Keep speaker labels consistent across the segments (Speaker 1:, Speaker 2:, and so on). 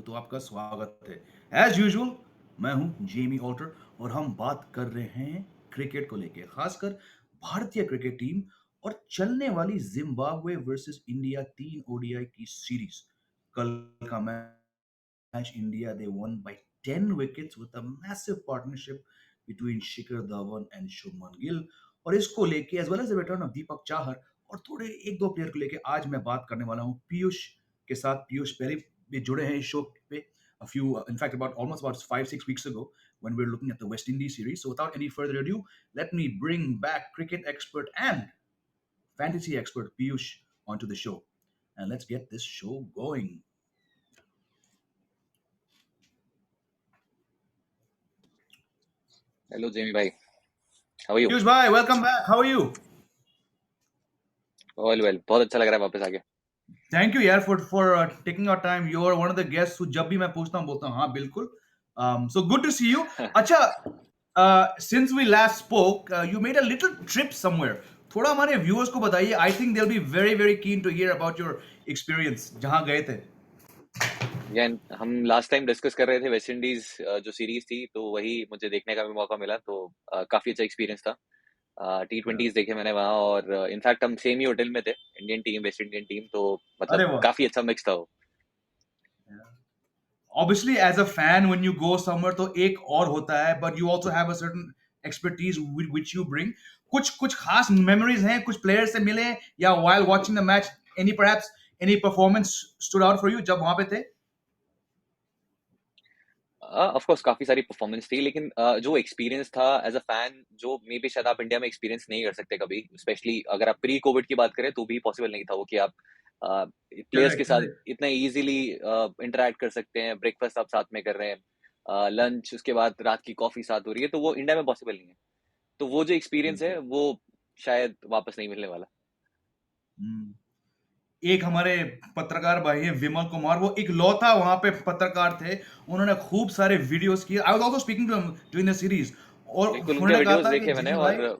Speaker 1: तो आपका स्वागत है। एज़ यूजुअल मैं हूँ जेमी ऑल्टर और हम बात कर रहे हैं क्रिकेट को लेके, खासकर भारतीय क्रिकेट टीम और चलने वाली ज़िम्बाब्वे वर्सेस इंडिया 3 ओडीआई की सीरीज़। कल का match India they won by 10 wickets with a massive partnership between Shikhar Dhawan and Shubman Gill और इसको लेके as well as the return of Deepak Chahar और थोड़े 1-2 प्लेयर को लेके आज मैं बात करने वाला हूँ पीयूष के साथ। पीयूष पहले भी जुड़े हैं इस शो पे a few in fact about almost about 5-6 weeks ago when we were looking at the West Indies series. So without any further ado, let me bring back cricket expert and fantasy expert Piyush onto the show. And let's get this show going.
Speaker 2: Hello Jamie भाई, how are you?
Speaker 1: Piyush bhai, welcome back. How are you?
Speaker 2: All well, बहुत अच्छा लग रहा है वापस आके।
Speaker 1: Thank you यार for taking your time. You are one of the guest who जब भी मैं पूछता हूँ बोलता हूँ हाँ बिल्कुल। So good to see you. अच्छा, since we last spoke you made a little trip somewhere. थोड़ा हमारे व्यूअर्स को बताइए। आई think they will be very very keen to hear about your experience जहाँ गए थे।
Speaker 2: यार, हम लास्ट टाइम डिस्कस कर रहे थे वेस्ट इंडीज जो सीरीज थी, तो वही मुझे देखने का भी मौका मिला, तो काफी अच्छा एक्सपीरियंस था। T20s देखे मैंने वहाँ, और इनफैक्ट हम सेम ही होटल में थे, Indian team West Indian team, तो
Speaker 1: अरे
Speaker 2: मतलब
Speaker 1: वाह।
Speaker 2: काफी अच्छा मिक्स था वो।
Speaker 1: Obviously as a fan when you go somewhere तो एक और होता है, but you also have a certain expertise which you bring. कुछ कुछ खास memories हैं कुछ players से मिले या while watching the match any perhaps any performance stood out for you जब वहां पे थे?
Speaker 2: ऑफ कोर्स काफी सारी परफॉर्मेंस थी, लेकिन जो एक्सपीरियंस था एज अ फैन, जो मे बी शायद आप इंडिया में एक्सपीरियंस नहीं कर सकते कभी, स्पेशली अगर आप प्री कोविड की बात करें तो भी पॉसिबल नहीं था वो कि आप प्लेयर्स के
Speaker 1: Correct,
Speaker 2: साथ
Speaker 1: correct.
Speaker 2: इतना इजीली इंटरेक्ट कर सकते हैं। ब्रेकफास्ट आप साथ में कर रहे हैं, लंच, उसके बाद रात की कॉफी साथ हो रही है, तो वो इंडिया में पॉसिबल नहीं है। तो वो जो एक्सपीरियंस है वो शायद वापस नहीं मिलने वाला।
Speaker 1: हम्म। एक हमारे पत्रकार भाई हैं विमल कुमार, वो इकलौता वहां पे पत्रकार थे। उन्होंने खूब सारे वीडियोस किए। I was also speaking to him during the series और
Speaker 2: बिल्कुल, उनके
Speaker 1: उन्होंने कहा
Speaker 2: वीडियोस
Speaker 1: था कि
Speaker 2: देखे मैंने,
Speaker 1: जिमी
Speaker 2: और
Speaker 1: भाई।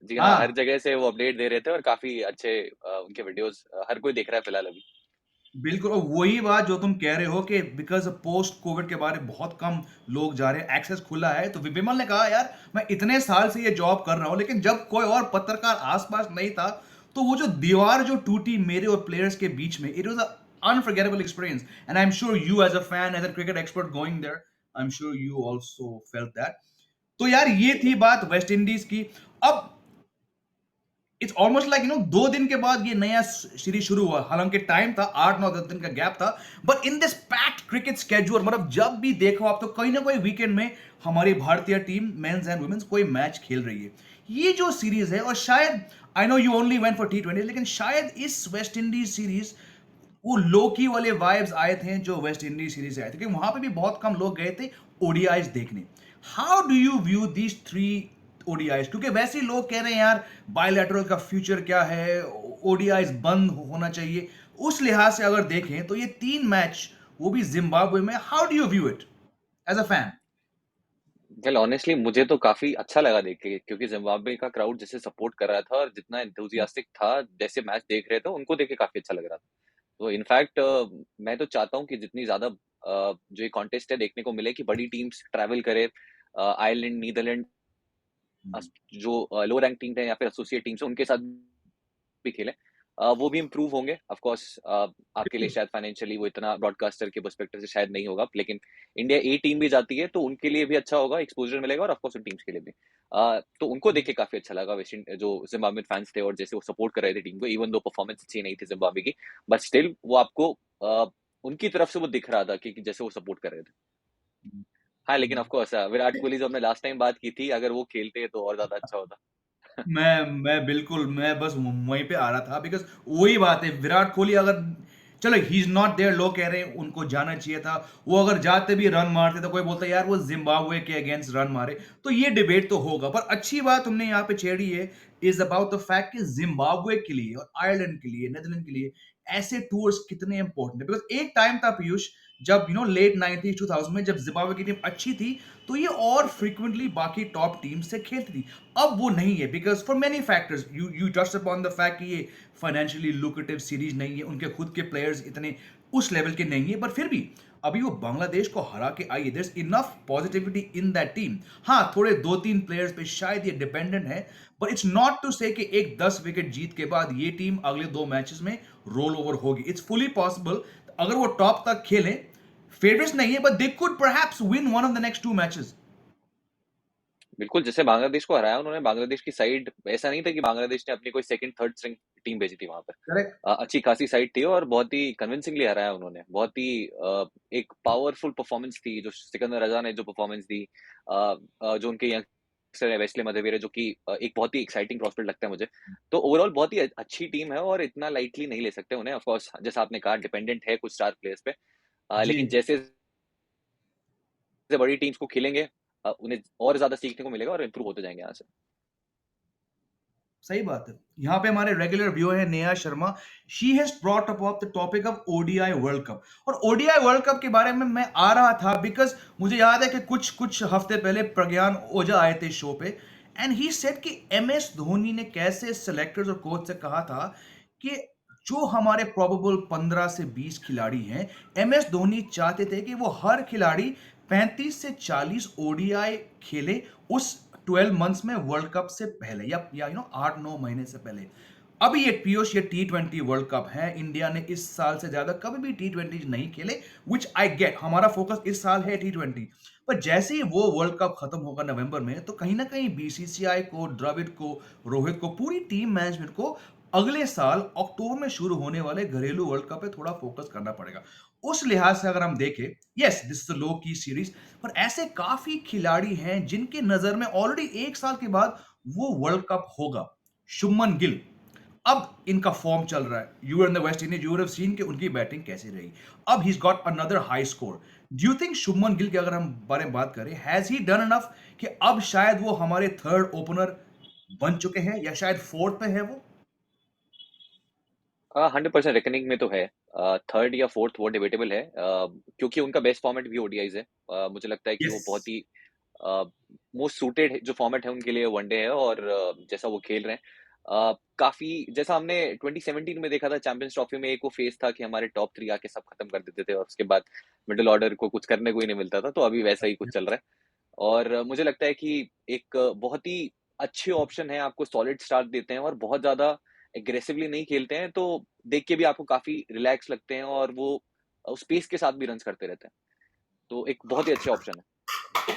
Speaker 2: जी हाँ, हर
Speaker 1: हाँ
Speaker 2: जगह से वो अपडेट दे रहे थे, और काफी अच्छे उनके वीडियोस हर कोई देख रहा है फिलहाल अभी।
Speaker 1: बिल्कुल, और वही बात जो तुम कह रहे हो कि बिकॉज पोस्ट कोविड के बारे में बहुत कम लोग जा रहे हैं, एक्सेस खुला है। तो विमल ने कहा यार मैं इतने साल से ये जॉब कर रहा हूं लेकिन जब कोई और पत्रकार आसपास नहीं था तो वो जो दीवार जो टूटी मेरे और प्लेयर्स के बीच में, it was a unforgettable experience and I am sure you as a fan as a cricket expert going there, I am sure you also felt that. तो यार ये थी बात वेस्ट इंडीज की। अब इट्स ऑलमोस्ट लाइक 2 दिन के बाद ये नया सीरीज शुरू हुआ। हालांकि टाइम था 8-9 10 दिन का गैप था, but in this packed cricket schedule मतलब जब भी देखो आप तो कहीं ना कोई वीकेंड में हमारी भारतीय टीम मेंस एंड वुमेन्स कोई मैच खेल रही है। ये जो सीरीज है, और शायद I know you only went for T20, लेकिन शायद इस वेस्ट इंडीज सीरीज वो लोकी वाले वाइब्स आए थे जो वेस्ट इंडीज सीरीज से आए थे, क्योंकि वहां पे भी बहुत कम लोग गए थे ओडीआईज देखने। How do you view these 3 ODIs? क्योंकि वैसे ही लोग कह रहे हैं यार बायलैटरल का फ्यूचर क्या है, ओडीआईज बंद होना चाहिए। उस लिहाज से अगर देखें तो ये 3 मैच, वो भी जिम्बाब्वे में, how do you view it as a fan?
Speaker 2: Well honestly मुझे तो काफी अच्छा लगा देख के, क्योंकि जिम्बाब्वे का क्राउड जैसे सपोर्ट कर रहा था और जितना एंथुजियास्टिक था, जैसे मैच देख रहे थे, उनको देख के काफी अच्छा लग रहा था। तो इनफैक्ट मैं तो चाहता हूँ कि जितनी ज्यादा जो ये कॉन्टेस्ट है देखने को मिले, कि बड़ी टीम्स ट्रैवल करे, आयरलैंड, नीदरलैंड, जो लो रैंक टीम है या फिर एसोसिएट टीम्स है, उनके साथ भी खेलें। वो भी इम्प्रूव होंगे। ऑफ कोर्स आपके लिए शायद फाइनेंशियली वो इतना ब्रॉडकास्टर के पर्सपेक्टिव से शायद नहीं होगा, लेकिन इंडिया ए टीम भी जाती है तो उनके लिए भी अच्छा होगा, एक्सपोजर मिलेगा, और ऑफ कोर्स उन टीम्स के लिए भी। तो उनको देख के काफी अच्छा लगा, वेस्ट जो जिम्बाब्वे फैंस थे और जैसे वो सपोर्ट कर रहे थे टीम को, इवन दो परफॉर्मेंस अच्छी नहीं थी जिम्बाब्वे की, बट स्टिल वो आपको उनकी तरफ से वो दिख रहा था कि जैसे वो सपोर्ट कर रहे थे। हाँ, लेकिन ऑफ कोर्स विराट कोहली जो हमने लास्ट टाइम बात की थी, अगर वो खेलते तो और ज्यादा अच्छा होता।
Speaker 1: मैं बिल्कुल, मैं बस वहीं पे आ रहा था बिकॉज वही बात है। विराट कोहली अगर, चलो ही इज नॉट देयर, लोग कह रहे हैं उनको जाना चाहिए था। वो अगर जाते भी रन मारते तो कोई बोलता यार वो जिम्बाब्वे के अगेंस्ट रन मारे, तो ये डिबेट तो होगा। पर अच्छी बात तुमने यहाँ पे छेड़ी है इज अबाउट द फैक्ट कि जिम्बाब्वे के लिए और आयरलैंड के लिए, नेदरलैंड के लिए ऐसे टूर्स कितने इंपॉर्टेंट है। बिकॉज एक टाइम था पीयूष जब लेट 90s 2000 में जब जिम्बाब्वे की टीम अच्छी थी तो ये और फ्रीक्वेंटली बाकी टॉप टीम से खेलती थी। अब वो नहीं है because for many factors, you touched upon the fact कि ये फाइनेंशियली लुक्रेटिव सीरीज नहीं है, उनके खुद के प्लेयर्स इतने उस लेवल के नहीं है, पर फिर भी अभी वो बांग्लादेश को हरा के आई है। There is enough positivity in that team. हाँ, थोड़े 2-3 प्लेयर्स पे शायद ये डिपेंडेंट है, बट इट्स नॉट टू से कि एक 10 विकेट जीत के बाद ये टीम अगले 2 मैचेस में रोल ओवर होगी। इट्स फुली पॉसिबल अगर वो टॉप तक खेलें। फेवरेट्स नहीं है, but they could perhaps win one of the next 2 matches.
Speaker 2: बिल्कुल, जैसे बांग्लादेश को हराया उन्होंने, बांग्लादेश की साइड ऐसा नहीं था कि बांग्लादेश ने अपनी कोई सेकंड थर्ड स्ट्रिंग टीम भेजी थी वहां पर।
Speaker 1: करेक्ट।
Speaker 2: अच्छी खासी साइड थी और बहुत ही कन्विंसिंगली हराया उन्होंने। बहुत ही एक पावरफुल परफॉर्मेंस थी जो सिकंदर रजा ने जो परफॉर्मेंस दी। जो उनके यंगस्टर है वेस्ले मदेवीर जो कि एक बहुत ही एक्साइटिंग प्रॉस्पेक्ट लगता है मुझे। तो ओवरऑल बहुत ही अच्छी टीम है और इतना लाइटली नहीं ले सकते उन्हें। ऑफ कोर्स जैसा आपने कहा डिपेंडेंट है कुछ स्टार प्लेयर्स पे।
Speaker 1: जी,
Speaker 2: लेकिन जैसे जैसे बड़ी टीम्स को खेलेंगे उन्हें और ज्यादा सीखने को मिलेगा और इम्प्रूव होते जाएंगे यहाँ से।
Speaker 1: सही बात है। यहाँ पे हमारे रेगुलर व्यूअर है Neha Sharma. She has brought up the topic of ODI world cup. और ओडीआई वर्ल्ड कप के बारे में मैं आ रहा था बिकॉज मुझे याद है कि कुछ कुछ हफ्ते पहले प्रज्ञान ओझा आए थे शो पे, एंड ही सेड कि एम एस धोनी ने कैसे सेलेक्टर्स और कोच से कहा था कि जो हमारे प्रोबेबल 15 से 20 खिलाड़ी हैं, एम एस धोनी चाहते थे कि वो हर खिलाड़ी 35 से 40 ओडीआई खेले उस 12 मंथ्स में वर्ल्ड कप से पहले, या 8-9 महीने से पहले। अभी ये पीयूष ये T20 वर्ल्ड कप है, इंडिया ने इस साल से ज्यादा कभी भी T20 नहीं खेले, विच आई गेट। हमारा फोकस इस साल है T20। पर जैसे ही वो वर्ल्ड कप खत्म होगा नवंबर में, तो कहीं ना कहीं बीसीसीआई को, द्रविड को, रोहित को, पूरी टीम मैनेजमेंट को अगले साल अक्टूबर में शुरू होने वाले घरेलू वर्ल्ड कप पे थोड़ा फोकस करना पड़ेगा। उस लिहाज से अगर हम देखें, यस दिस इज लो की सीरीज, पर ऐसे काफी खिलाड़ी हैं जिनके नजर में ऑलरेडी 1 साल के बाद वो वर्ल्ड कप होगा। शुभमन गिल, अब इनका फॉर्म चल रहा है, you are in the West Indies, you have seen कि उनकी बैटिंग कैसी रही। अब he got another high score. Do you think Shubman Gill की अगर हम बारे में बात करें, हैज ही डन इनफ कि अब शायद वो हमारे थर्ड ओपनर बन चुके हैं, या शायद फोर्थ पे है वो?
Speaker 2: 100% रेकनिंग में तो है। थर्ड या फोर्थ वो डिबेटेबल है। क्योंकि उनका बेस्ट फॉर्मेट भी ओडीआईज है। मुझे लगता है कि
Speaker 1: यस।
Speaker 2: वो बहुत ही मोस्ट सूटेड जो फॉर्मेट है उनके लिए वनडे है। और जैसा वो खेल रहे हैं काफी जैसा हमने 2017 में देखा था चैंपियंस ट्रॉफी में। एक वो फेस था कि हमारे टॉप 3 आके सब खत्म कर देते थे और उसके बाद मिडिल ऑर्डर को कुछ करने को ही नहीं मिलता था। तो अभी वैसा ही कुछ चल रहा है। और मुझे लगता है कि एक बहुत ही अच्छे ऑप्शन है, आपको सॉलिड स्टार्ट देते हैं और बहुत ज्यादा एग्रेसिवली नहीं खेलते हैं, तो देख के भी आपको काफी रिलैक्स लगते हैं और वो उस पेस के साथ भी रन करते रहते हैं। तो एक बहुत ही अच्छे ऑप्शन है।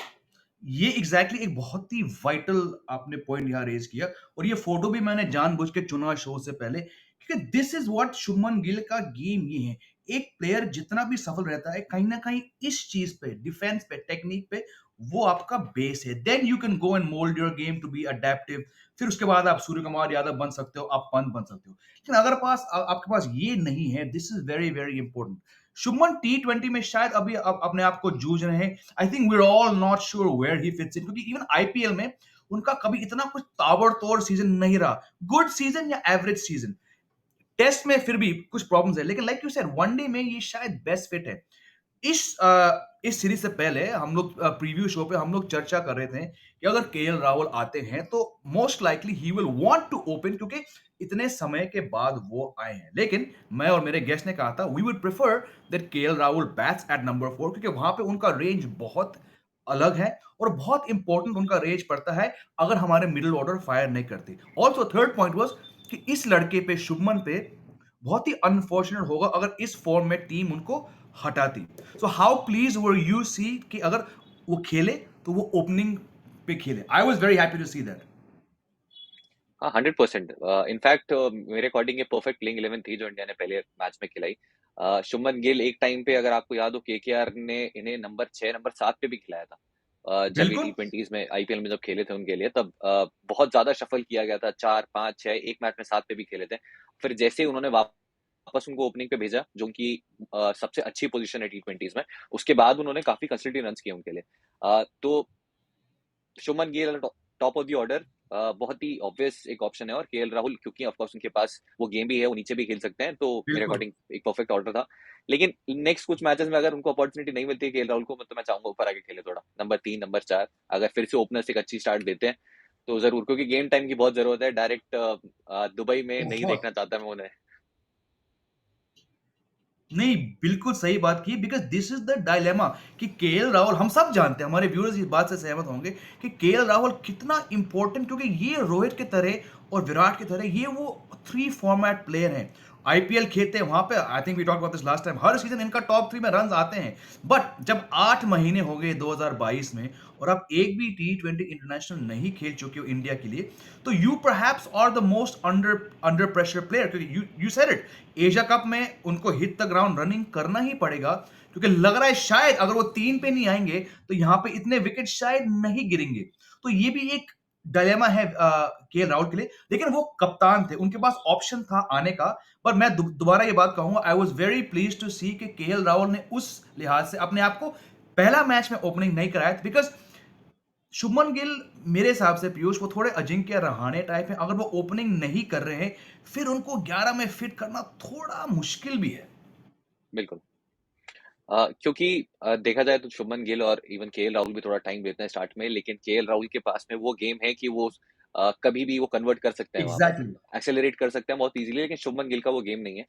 Speaker 1: ये एग्जैक्टली exactly एक बहुत ही वाइटल आपने पॉइंट यहाँ रेज किया। और ये फोटो भी मैंने जानबूझ के चुना शो से पहले, क्योंकि this is what Shubman Gill का गेम ये है। एक प्लेयर जितना भी सफल रहता है, कहीं ना कहीं इस चीज पे, डिफेंस पे, टेक्निक पे, वो आपका बेस है। Then you can go and mould your game to be adaptive. फिर उसके बाद आप सूर्य कुमार यादव बन सकते हो, आप पंत बन सकते हो। लेकिन अगर आपके पास ये नहीं है, this is very very important. Shubman T20 में शायद अभी अपने आप को जूझ रहे हैं। I think we are all not sure where he fits in, क्योंकि इवन आईपीएल में उनका कभी इतना कुछ ताबड़तोड़ सीजन नहीं रहा। गुड सीजन या एवरेज सीजन। टेस्ट में फिर भी कुछ प्रॉब्लम्स है, लेकिन लाइक यू सेड वनडे में ये शायद बेस्ट फिट है। इस सीरीज से पहले हम लोग प्रीव्यू शो पे हम लोग चर्चा कर रहे थे कि अगर केएल राहुल आते हैं तो most likely he will want to open, क्योंकि इतने समय के बाद वो आए हैं। लेकिन मैं और मेरे गेस्ट ने कहा था we would prefer that KL Rahul bats at number 4, क्योंकि वहां पे उनका रेंज बहुत अलग है और बहुत इंपॉर्टेंट उनका रेंज पड़ता है अगर हमारे मिडिल ऑर्डर फायर नहीं करते। ऑल्सो थर्ड पॉइंट वाज कि इस लड़के पे, शुभमन पे, बहुत ही अनफॉर्चुनेट होगा अगर इस फॉर्म में टीम उनको हटाती। So how please were you see कि अगर वो खेले तो वो ओपनिंग पे खेले? I was very happy to see that.
Speaker 2: हाँ 100%। इनफैक्ट मेरे अकॉर्डिंग ये परफेक्ट प्लेइंग 11 थी जो इंडिया ने पहले मैच में खिलाई। शुभमन गिल एक टाइम पे अगर आपको याद हो केकेआर ने इन्हें नंबर 6 नंबर 7 पे भी खिलाया था। जब ये
Speaker 1: बिल्कुल।
Speaker 2: T20s में आईपीएल में जब खेले थे उनके लिए तब बहुत ज्यादा शफल किया गया था। 4 5 6 एक मैच में 7 पे भी खेले थे। फिर जैसे ही उन्होंने वापस उनको ओपनिंग पे भेजा जो उनकी सबसे अच्छी पोजीशन है T20s में, उसके बाद उन्होंने काफी कंसिस्टेंट रन किए उनके लिए। तो Shubman Gill top of the order बहुत ही ऑब्वियस एक ऑप्शन है। और केएल राहुल क्योंकि ऑफ कोर्स उनके पास वो गेम भी है, वो नीचे भी खेल सकते हैं, तो मेरे
Speaker 1: बिल्कुल।
Speaker 2: अकॉर्डिंग एक परफेक्ट ऑर्डर था। लेकिन नेक्स्ट कुछ मैचेस में अगर उनको अपॉर्चुनिटी नहीं मिलती है केएल राहुल को, तो मैं चाहूंगा ऊपर आके खेले थोड़ा नंबर 3 नंबर 4। अगर फिर से ओपनर से एक अच्छी स्टार्ट देते हैं तो जरूर, क्योंकि गेम टाइम की बहुत जरूरत है। डायरेक्ट दुबई में नहीं
Speaker 1: बहुत।
Speaker 2: देखना चाहता मैं उन्हें।
Speaker 1: नहीं, बिल्कुल सही बात की because this is the dilemma कि केएल राहुल हम सब जानते हैं, हमारे व्यूअर्स इस बात से सहमत होंगे कि केएल राहुल कितना इम्पोर्टेंट क्योंकि ये रोहित की तरह और विराट की तरह ये वो 3 फॉर्मेट प्लेयर हैं। आईपीएल खेलते हैं वहाँ पे I think we talked about this last time हर सीज़न इनका टॉप 3 में रन्स आते हैं। बट जब 8 महीने हो गए 2022 में और आप एक भी टी20 इंटरनेशनल नहीं खेल चुके हो इंडिया के लिए, तो you perhaps are the most under under pressure player क्योंकि you said it Asia cup में उनको हिट द ग्राउंड रनिंग करना ही पड़ेगा क्योंकि लग रहा है शायद अगर वो 3 पे नहीं आएंगे तो यहाँ पे इतने विकेट शायद नहीं गिरेंगे। तो ये भी एक डायलेमा है केएल राहुल के लिए, लेकिन वो कप्तान थे, उनके पास ऑप्शन था आने का। पर मैं दोबारा ये बात कहूंगा I was very pleased to see कि केएल राहुल ने उस लिहाज से अपने आप को पहला मैच में ओपनिंग नहीं कराया बिकॉज शुभमन गिल मेरे हिसाब से पीयूष वो थोड़े अजिंक्य रहाणे टाइप हैं, अगर वो ओपनिंग नहीं कर रहे हैं फिर उनको 11 में फिट करना थोड़ा मुश्किल भी है।
Speaker 2: बिल्कुल। क्योंकि देखा जाए तो शुभमन गिल और इवन केएल राहुल भी थोड़ा टाइम लेते हैं स्टार्ट में, लेकिन केएल राहुल के पास में वो गेम है कि वो कभी भी वो कन्वर्ट कर सकते हैं वहां पर,
Speaker 1: एग्जैक्टली।
Speaker 2: एक्सेलरेट कर सकते हैं बहुत इजीली, लेकिन शुभमन गिल का वो गेम नहीं है।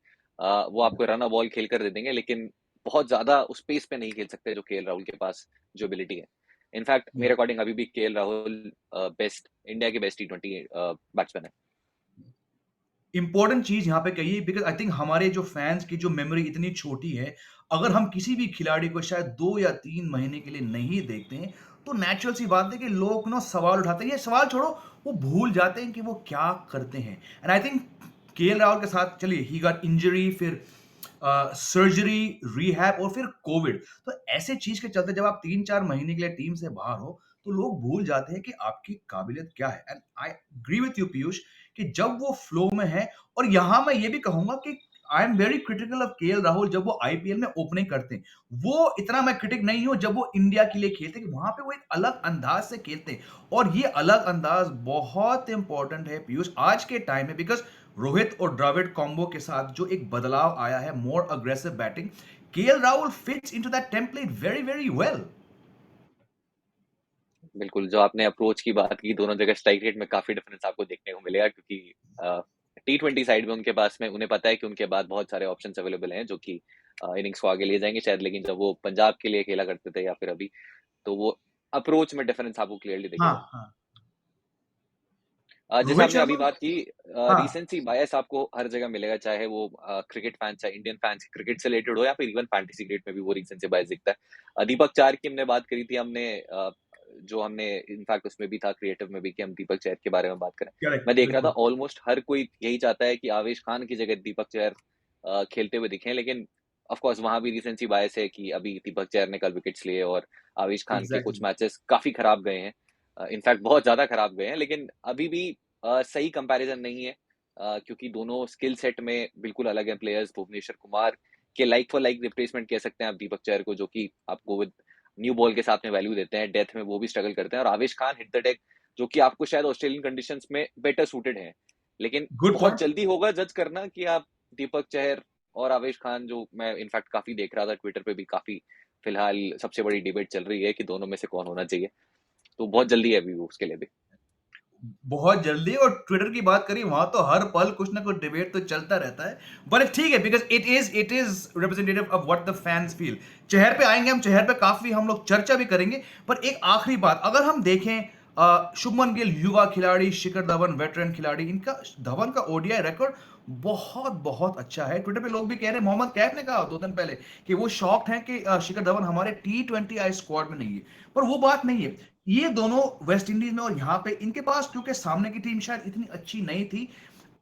Speaker 2: वो आपको रन बॉल खेल कर दे देंगे, लेकिन बहुत ज्यादा उस पेस पे नहीं खेल सकते जो केएल राहुल के पास जो एबिलिटी है। इनफैक्ट मेरे अकॉर्डिंग अभी भी केएल राहुल बेस्ट, इंडिया के बेस्ट टी20 बैट्समैन है।
Speaker 1: इंपॉर्टेंट चीज यहाँ पे कही बिकॉज आई थिंक हमारे जो फैंस की जो मेमोरी इतनी छोटी है, अगर हम किसी भी खिलाड़ी को शायद 2 या 3 महीने के लिए नहीं देखते हैं तो नेचुरल सी बात है कि लोग ना सवाल उठाते हैं, ये सवाल छोड़ो वो भूल जाते हैं कि वो क्या करते हैं। And I think KL Rahul के साथ चलिए ही गॉट इंजरी, फिर सर्जरी, रिहैब और फिर कोविड। तो ऐसे चीज के चलते जब आप 3-4 महीने के लिए टीम से बाहर हो तो लोग भूल जाते हैं कि आपकी काबिलियत क्या है। And I agree with you Piyush कि जब वो फ्लो में है, और यहां मैं ये भी कहूंगा कि I am very critical of KL Rahul जब वो आईपीएल में ओपनिंग करते हैं। वो इतना मैं क्रिटिक नहीं हूं जब वो इंडिया के लिए खेलते हैं कि वहां पे वो एक अलग अंदाज से खेलते हैं, और ये अलग अंदाज बहुत इंपॉर्टेंट है पीयूष आज के टाइम में बिकॉज रोहित और द्रविड़ कॉम्बो के साथ जो एक बदलाव आया है, more aggressive batting, KL Rahul fits into that template very very well.
Speaker 2: बिल्कुल, जो आपने अप्रोच की बात की, दोनों जगह स्ट्राइक रेट में काफ़ी डिफरेंस आपको देखने को मिलेगा, क्योंकि टी20 साइड में उनके पास में उन्हें पता है कि उनके बाद बहुत सारे ऑप्शंस अवेलेबल हैं जो कि इनिंग्स को आगे ले जाएँगे शायद, लेकिन जब वो पंजाब के लिए खेला करते थे या फिर अभी, तो वो अप्रोच में डिफरेंस आपको क्लियरली
Speaker 1: हाँ
Speaker 2: दिखेगा।
Speaker 1: हाँ।
Speaker 2: जैसे
Speaker 1: रोहित
Speaker 2: आपने अभी
Speaker 1: शर्मा।
Speaker 2: बात की,
Speaker 1: हाँ।
Speaker 2: रीसेंसी बायस आपको हर जगह मिलेगा, चाहे वो क्रिकेट फैन, चाहे इंडियन फैंस क्रिकेट से रिलेटेड हो या फिर इवन फैंटेसी क्रिकेट में भी वो रीसेंसी बायस दिखता है। दीपक चार की हमने बात करी थी, जो हमने इनफैक्ट उसमें भी था क्रिएटिव में भी कि हम दीपक चहर के बारे में बात करें।
Speaker 1: करेक्ट
Speaker 2: मैं देख रहा था
Speaker 1: बिल्कुल।
Speaker 2: ऑलमोस्ट हर कोई यही चाहता है कि आवेश खान की जगह दीपक चहर खेलते हुए दिखें, लेकिन ऑफ कोर्स वहां भी रीसेंसी बायस है कि अभी दीपक चहर ने कल विकेट्स लिए और आवेश खान के कुछ
Speaker 1: एग्जैक्टली।
Speaker 2: मैचेस काफी खराब गए हैं, इनफैक्ट बहुत ज्यादा खराब गए हैं, लेकिन अभी भी सही कंपैरिजन नहीं है, क्योंकि दोनों स्किल सेट में बिल्कुल अलग हैं प्लेयर्स। भुवनेश्वर कुमार के लाइक फॉर लाइक रिप्लेसमेंट कह सकते हैं आप दीपक चहर को, जो कि आपको विद न्यू बॉल के साथ में वैल्यू देते हैं, डेथ में वो भी स्ट्रगल करते हैं, और आवेश खान हिट द डेक, जो कि आपको शायद ऑस्ट्रेलियन कंडीशंस में बेटर सूटेड है, लेकिन
Speaker 1: गुड
Speaker 2: बहुत
Speaker 1: पॉइंट।
Speaker 2: जल्दी होगा जज करना कि आप दीपक चहर और आवेश खान, जो मैं इनफैक्ट काफी देख रहा था ट्विटर पे भी, काफी फिलहाल सबसे बड़ी डिबेट चल रही है कि दोनों में से कौन होना चाहिए, तो बहुत जल्दी है अभी वो उसके लिए भी।
Speaker 1: बहुत जल्दी, और ट्विटर की बात करी वहां तो हर पल कुछ ना कुछ डिबेट तो चलता रहता है। बट ठीक है because it is representative of what the fans feel. चेहर पे आएंगे, हम चेहर पे काफी हम लोग चर्चा भी करेंगे। पर एक आखिरी बात अगर हम देखें, शुभमन गिल युवा खिलाड़ी, शिखर धवन वेटरन खिलाड़ी, इनका धवन का ओडीआई रिकॉर्ड बहुत बहुत अच्छा है। ट्विटर पे लोग भी कह रहे हैं, मोहम्मद कैफ ने कहा 2 दिन पहले कि वो शॉक्ड हैं कि शिखर धवन हमारे टी20 आई स्क्वाड में नहीं है। पर वो बात नहीं है, ये दोनों वेस्ट इंडीज में और यहाँ पे इनके पास क्योंकि सामने की टीम शायद इतनी अच्छी नहीं थी,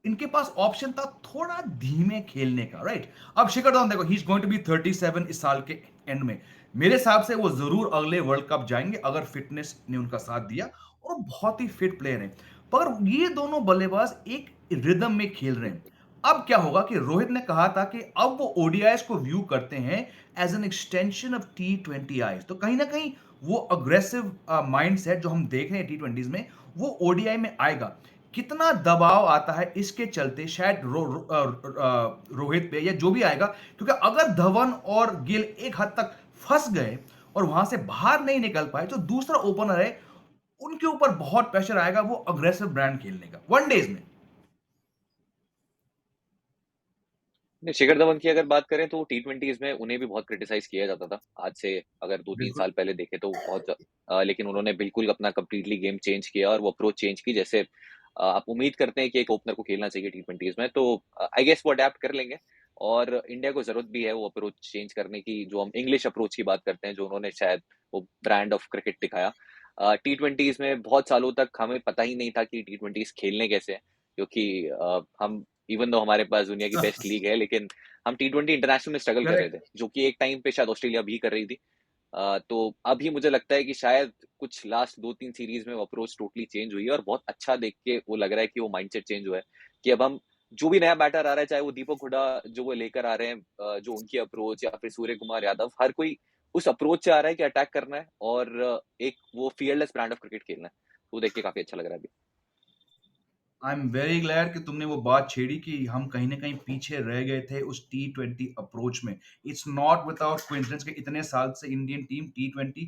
Speaker 1: इनके पास ऑप्शन था थोड़ा धीमे खेलने का, राइट। अब शिखर धवन देखो he is going to be 37 इस साल के एंड में, मेरे हिसाब से वो जरूर अगले वर्ल्ड कप जाएंगे अगर फिटनेस ने उनका साथ दिया, और वो बहुत ही फिट प्लेयर हैं। पर ये दोनों बल्लेबाज एक रिदम में खेल रहे हैं। अब क्या होगा कि रोहित ने कहा था कि अब वो ओडीआईस को व्यू करते हैं एज एन एक्सटेंशन ऑफ टी20 आईज, तो कहीं ना कहीं वो अग्रेसिव माइंडसेट जो हम देख रहे हैं टी20s में वो ओडीआई में आएगा। कितना दबाव आता है इसके चलते शायद रोहित पे या जो भी आएगा, क्योंकि अगर धवन और गिल एक हद तक फंस गए और वहां से बाहर नहीं निकल पाए तो दूसरा ओपनर है उनके ऊपर बहुत प्रेशर आएगा वो अग्रेसिव ब्रांड खेलने का वनडेज में।
Speaker 2: नहीं, शिखर धवन की अगर बात करें तो टी20s में उन्हें भी बहुत क्रिटिसाइज किया जाता था, आज से अगर 2-3
Speaker 1: बिल्कुल।
Speaker 2: साल पहले देखें तो बहुत लेकिन उन्होंने बिल्कुल अपना कंप्लीटली गेम चेंज किया और वो अप्रोच चेंज की, जैसे आप उम्मीद करते हैं कि एक ओपनर को खेलना चाहिए टी20s में, तो आई गेस वो अडेप्ट कर लेंगे। और इंडिया को जरूरत भी है वो अप्रोच चेंज करने की, जो हम इंग्लिश अप्रोच की बात करते हैं, जो उन्होंने शायद वो ब्रांड ऑफ क्रिकेट दिखाया। टी20s में बहुत सालों तक हमें पता ही नहीं था कि टी20s खेलने कैसे हैं, क्योंकि हम इवन दो हमारे पास दुनिया की बेस्ट लीग है, लेकिन हम टी20 इंटरनेशनल में स्ट्रगल कर रहे थे,
Speaker 1: करेक्ट।
Speaker 2: जो कि एक टाइम पे शायद ऑस्ट्रेलिया भी कर रही थी। तो अभी मुझे लगता है कि शायद कुछ लास्ट 2-3 सीरीज में वो अप्रोच टोटली चेंज हुई है, और बहुत अच्छा देख के वो लग रहा है कि वो माइंडसेट चेंज हुआ है, कि अब हम जो भी नया बैटर आ रहा है, चाहे वो दीपक हुडा जो वो लेकर आ रहे हैं, जो उनकी अप्रोच, या फिर सूर्य कुमार यादव, हर कोई उस अप्रोच से आ रहा है कि अटैक करना है और एक वो फियरलेस ब्रांड ऑफ क्रिकेट खेलना है। वो देख के काफी अच्छा लग रहा है अभी।
Speaker 1: आई एम वेरी ग्लैड कि तुमने वो बात छेड़ी कि हम कहीं ना कहीं पीछे रह गए थे उस T20 अप्रोच में। इट्स नॉट विदाउट कोइंसिडेंस कि इतने साल से Indian team T20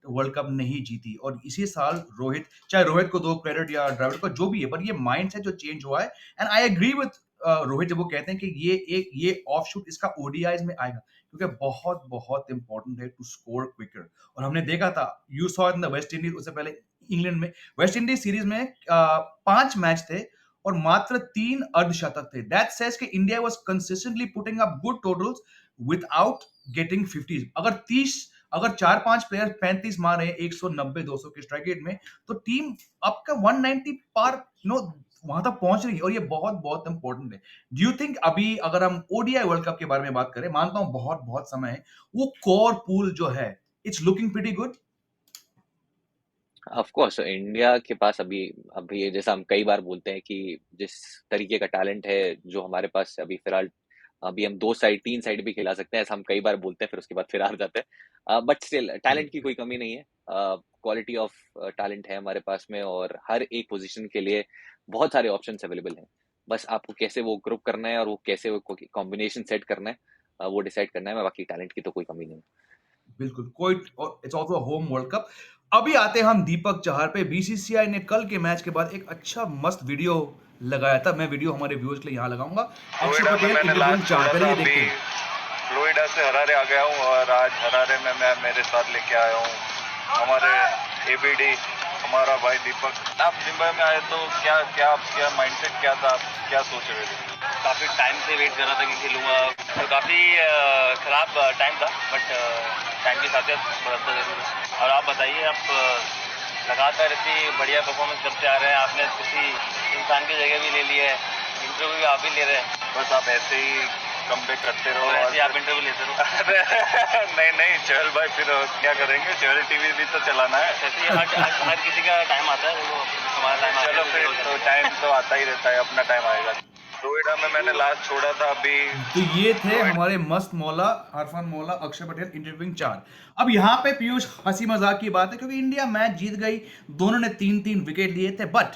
Speaker 1: world cup नहीं जीती, और इसी साल रोहित, चाहे रोहित को दो क्रेडिट या द्रविड़ को, जो भी है, पर ये माइंड से जो चेंज हुआ है, and I agree with Rohit जब वो कहते हैं कि ये ऑफशूट इसका ओडीआईज में आएगा, क्योंकि बहुत बहुत इंपॉर्टेंट है टू स्कोर क्विकर। और हमने देखा था, you saw in the West Indies, उससे पहले इंग्लैंड में, वेस्ट इंडीज सीरीज में 5 मैच थे और मात्र 3 अर्धशतक थे। दैट सेज कि India was consistently putting up good totals without getting 50। अगर 4-5 प्लेयर 35 मार रहे हैं 190-200 के स्ट्राइक रेट में, तो टीम आपका 190 पार वहां तक पहुंच रही है, और ये बहुत बहुत इंपॉर्टेंट है। डू यू थिंक अभी अगर हम ओडीआई वर्ल्ड कप के बारे में बात करें, मानता हूं बहुत बहुत समय है, वो कोर पूल जो है, it's looking pretty good?
Speaker 2: Of course India के पास अभी अभी ये जैसा हम कई बार बोलते हैं कि जिस तरीके का टैलेंट है जो हमारे पास है अभी फिलहाल, अभी हम 2 साइड 3 साइड भी खिला सकते हैं, ऐसा हम कई बार बोलते हैं, फिर उसके बाद फिर हार जाते हैं, बट स्टिल टैलेंट की कोई कमी नहीं है। क्वालिटी ऑफ टैलेंट है हमारे पास में, और हर एक पोजीशन के लिए बहुत सारे ऑप्शंस अवेलेबल हैं। बस आपको कैसे वो ग्रुप करना है और वो कैसे वो कॉम्बिनेशन सेट करना है, वो डिसाइड करना है। बाकी टैलेंट की तो कोई कमी नहीं है।
Speaker 1: बिल्कुल, कोई, और it's also home world cup. अभी आते हैं हम दीपक चहर पे। बीसीसीआई ने कल के मैच के बाद एक अच्छा मस्त वीडियो लगाया था, मैं वीडियो हमारे व्यूअर्स के लिए यहाँ लगाऊंगा। अक्षर
Speaker 3: फ्लोरिडा में
Speaker 1: पटेल
Speaker 3: मैंने
Speaker 1: इंटरव्यूइंग
Speaker 3: लास्ट
Speaker 1: चहर,
Speaker 3: छोड़ा
Speaker 1: पहले
Speaker 3: था,
Speaker 1: ये
Speaker 3: अभी
Speaker 1: देखते हैं।
Speaker 3: फ्लोरिडा से हरारे आ गया हूँ और आज हरारे में मैं मेरे साथ लेके आया हूँ हमारे एबीडी, हमारा भाई दीपक। आप मुंबई में आए तो क्या क्या क्या माइंडसेट क्या था, आप क्या सोच रहे थे? काफ़ी टाइम से वेट कर रहा था कि खेलूंगा, तो काफ़ी खराब टाइम था, बट टाइम की खासियत बदलता जरूर है। और आप बताइए, आप लगातार इतनी बढ़िया परफॉर्मेंस करते आ रहे हैं, आपने किसी इंसान की जगह भी ले ली है, इंटरव्यू भी आप ही ले रहे हैं। बस आप ऐसे ही कमबैक करते रहो, ऐसे ही आप इंटरव्यू लेते रहो। नहीं नहीं चहल भाई, फिर क्या करेंगे, चहल टीवी भी तो चलाना है। ऐसे ही हर किसी का टाइम आता है, वो हमारा टाइम चलो फिर तो टाइम तो आता ही रहता है, अपना टाइम आएगा। नोएडा में मैंने लास्ट छोड़ा था अभी।
Speaker 1: तो ये थे
Speaker 3: नोएडा
Speaker 1: हमारे मस्त मौला, अरफान मौला, अक्षर पटेल इंटरव्यूइंग चार। अब यहाँ पे पीयूष हंसी मजाक की बात है, क्योंकि इंडिया मैच जीत गई, दोनों ने 3-3 विकेट लिए थे, बट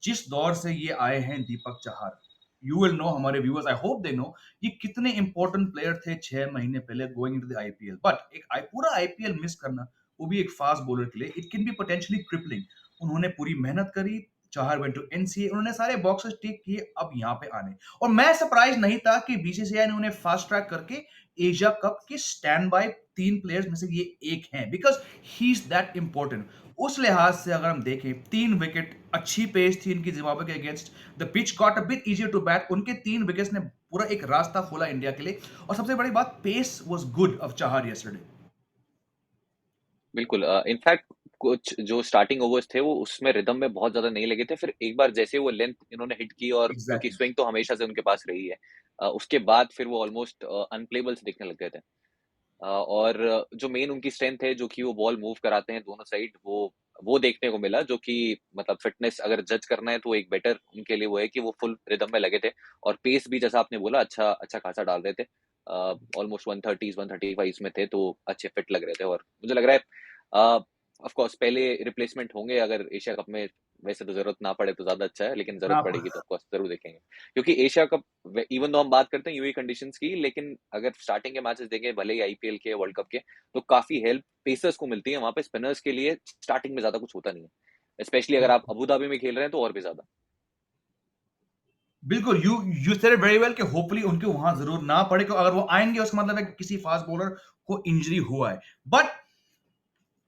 Speaker 1: जिस दौर से ये आए हैं Deepak Chahar, you will know, हमारे viewers I hope they know, ये कितने इंपॉर्टेंट प्लेयर थे 6 महीने पहले going into the IPL. But एक पूरा आईपीएल मिस करना, वो भी एक फास्ट बॉलर के लिए, it can be potentially crippling. उन्होंने पूरी मेहनत करी, चार वेंट टू एनसीए, उन्होंने सारे बॉक्सेस टिक किए, अब यहाँ पे आने, और मैं सरप्राइज नहीं था कि बीसीसीआई ने उन्हें फास्ट ट्रैक करके एशिया कप के स्टैंड बाय 3 प्लेयर्स में से ये एक हैं, because he is that important. उस लिहाज से अगर हम देखें, 3 विकेट, अच्छी पेस थी इनकी जिम्बाब्वे के against, the pitch got a bit easier to bat, उनके 3 विकेट्स ने पूरा एक रास्ता खोला इंडिया के लिए। और सबसे बड़ी बात, pace was good of Chahar yesterday.
Speaker 2: बिल्कुल, इनफैक्ट कुछ जो स्टार्टिंग ओवर्स थे वो उसमें रिदम में बहुत ज्यादा नहीं लगे थे, फिर एक बार जैसे वो लेंथ इन्होंने हिट की, और क्योंकि
Speaker 1: एग्जैक्टली।
Speaker 2: स्विंग तो हमेशा से उनके पास रही है, उसके बाद फिर वो ऑलमोस्ट अनप्लेबल से दिखने लग गए थे। और जो मेन उनकी स्ट्रेंथ है, जो कि वो बॉल मूव कराते हैं दोनों साइड, वो देखने को मिला, जो कि मतलब फिटनेस अगर जज करना है तो एक बेटर उनके लिए वो है कि वो फुल रिदम में लगे थे, और पेस भी जैसा आपने बोला अच्छा अच्छा खासा डाल रहे थे। ऑलमोस्ट 130 135 में थे, तो अच्छे फिट लग रहे थे, और मुझे लग रहा है ऑफ कोर्स पहले रिप्लेसमेंट होंगे अगर एशिया कप में, वैसे तो जरूरत ना पड़े तो ज्यादा अच्छा है, लेकिन जरूरत
Speaker 1: ना।
Speaker 2: पड़ेगी तो ऑफ कोर्स जरूर देखेंगे। क्योंकि एशिया कप, इवन दो हम बात करते हैं यूएई कंडीशंस की, लेकिन अगर स्टार्टिंग के मैचेस देखें भले ही आईपीएल के वर्ल्ड कप के, तो काफी हेल्प पेसर्स को मिलती है वहां पे, स्पिनर्स के लिए स्टार्टिंग में ज्यादा कुछ होता नहीं है, स्पेशली अगर आप अबू धाबी में खेल रहे हैं तो और भी ज्यादा।
Speaker 1: बिल्कुल, you said it very well कि होपफुली उनके वहां जरूर ना पड़े, क्योंकि अगर वो आएंगे उसका मतलब है कि किसी फास्ट बॉलर को इंजरी हुआ है। बट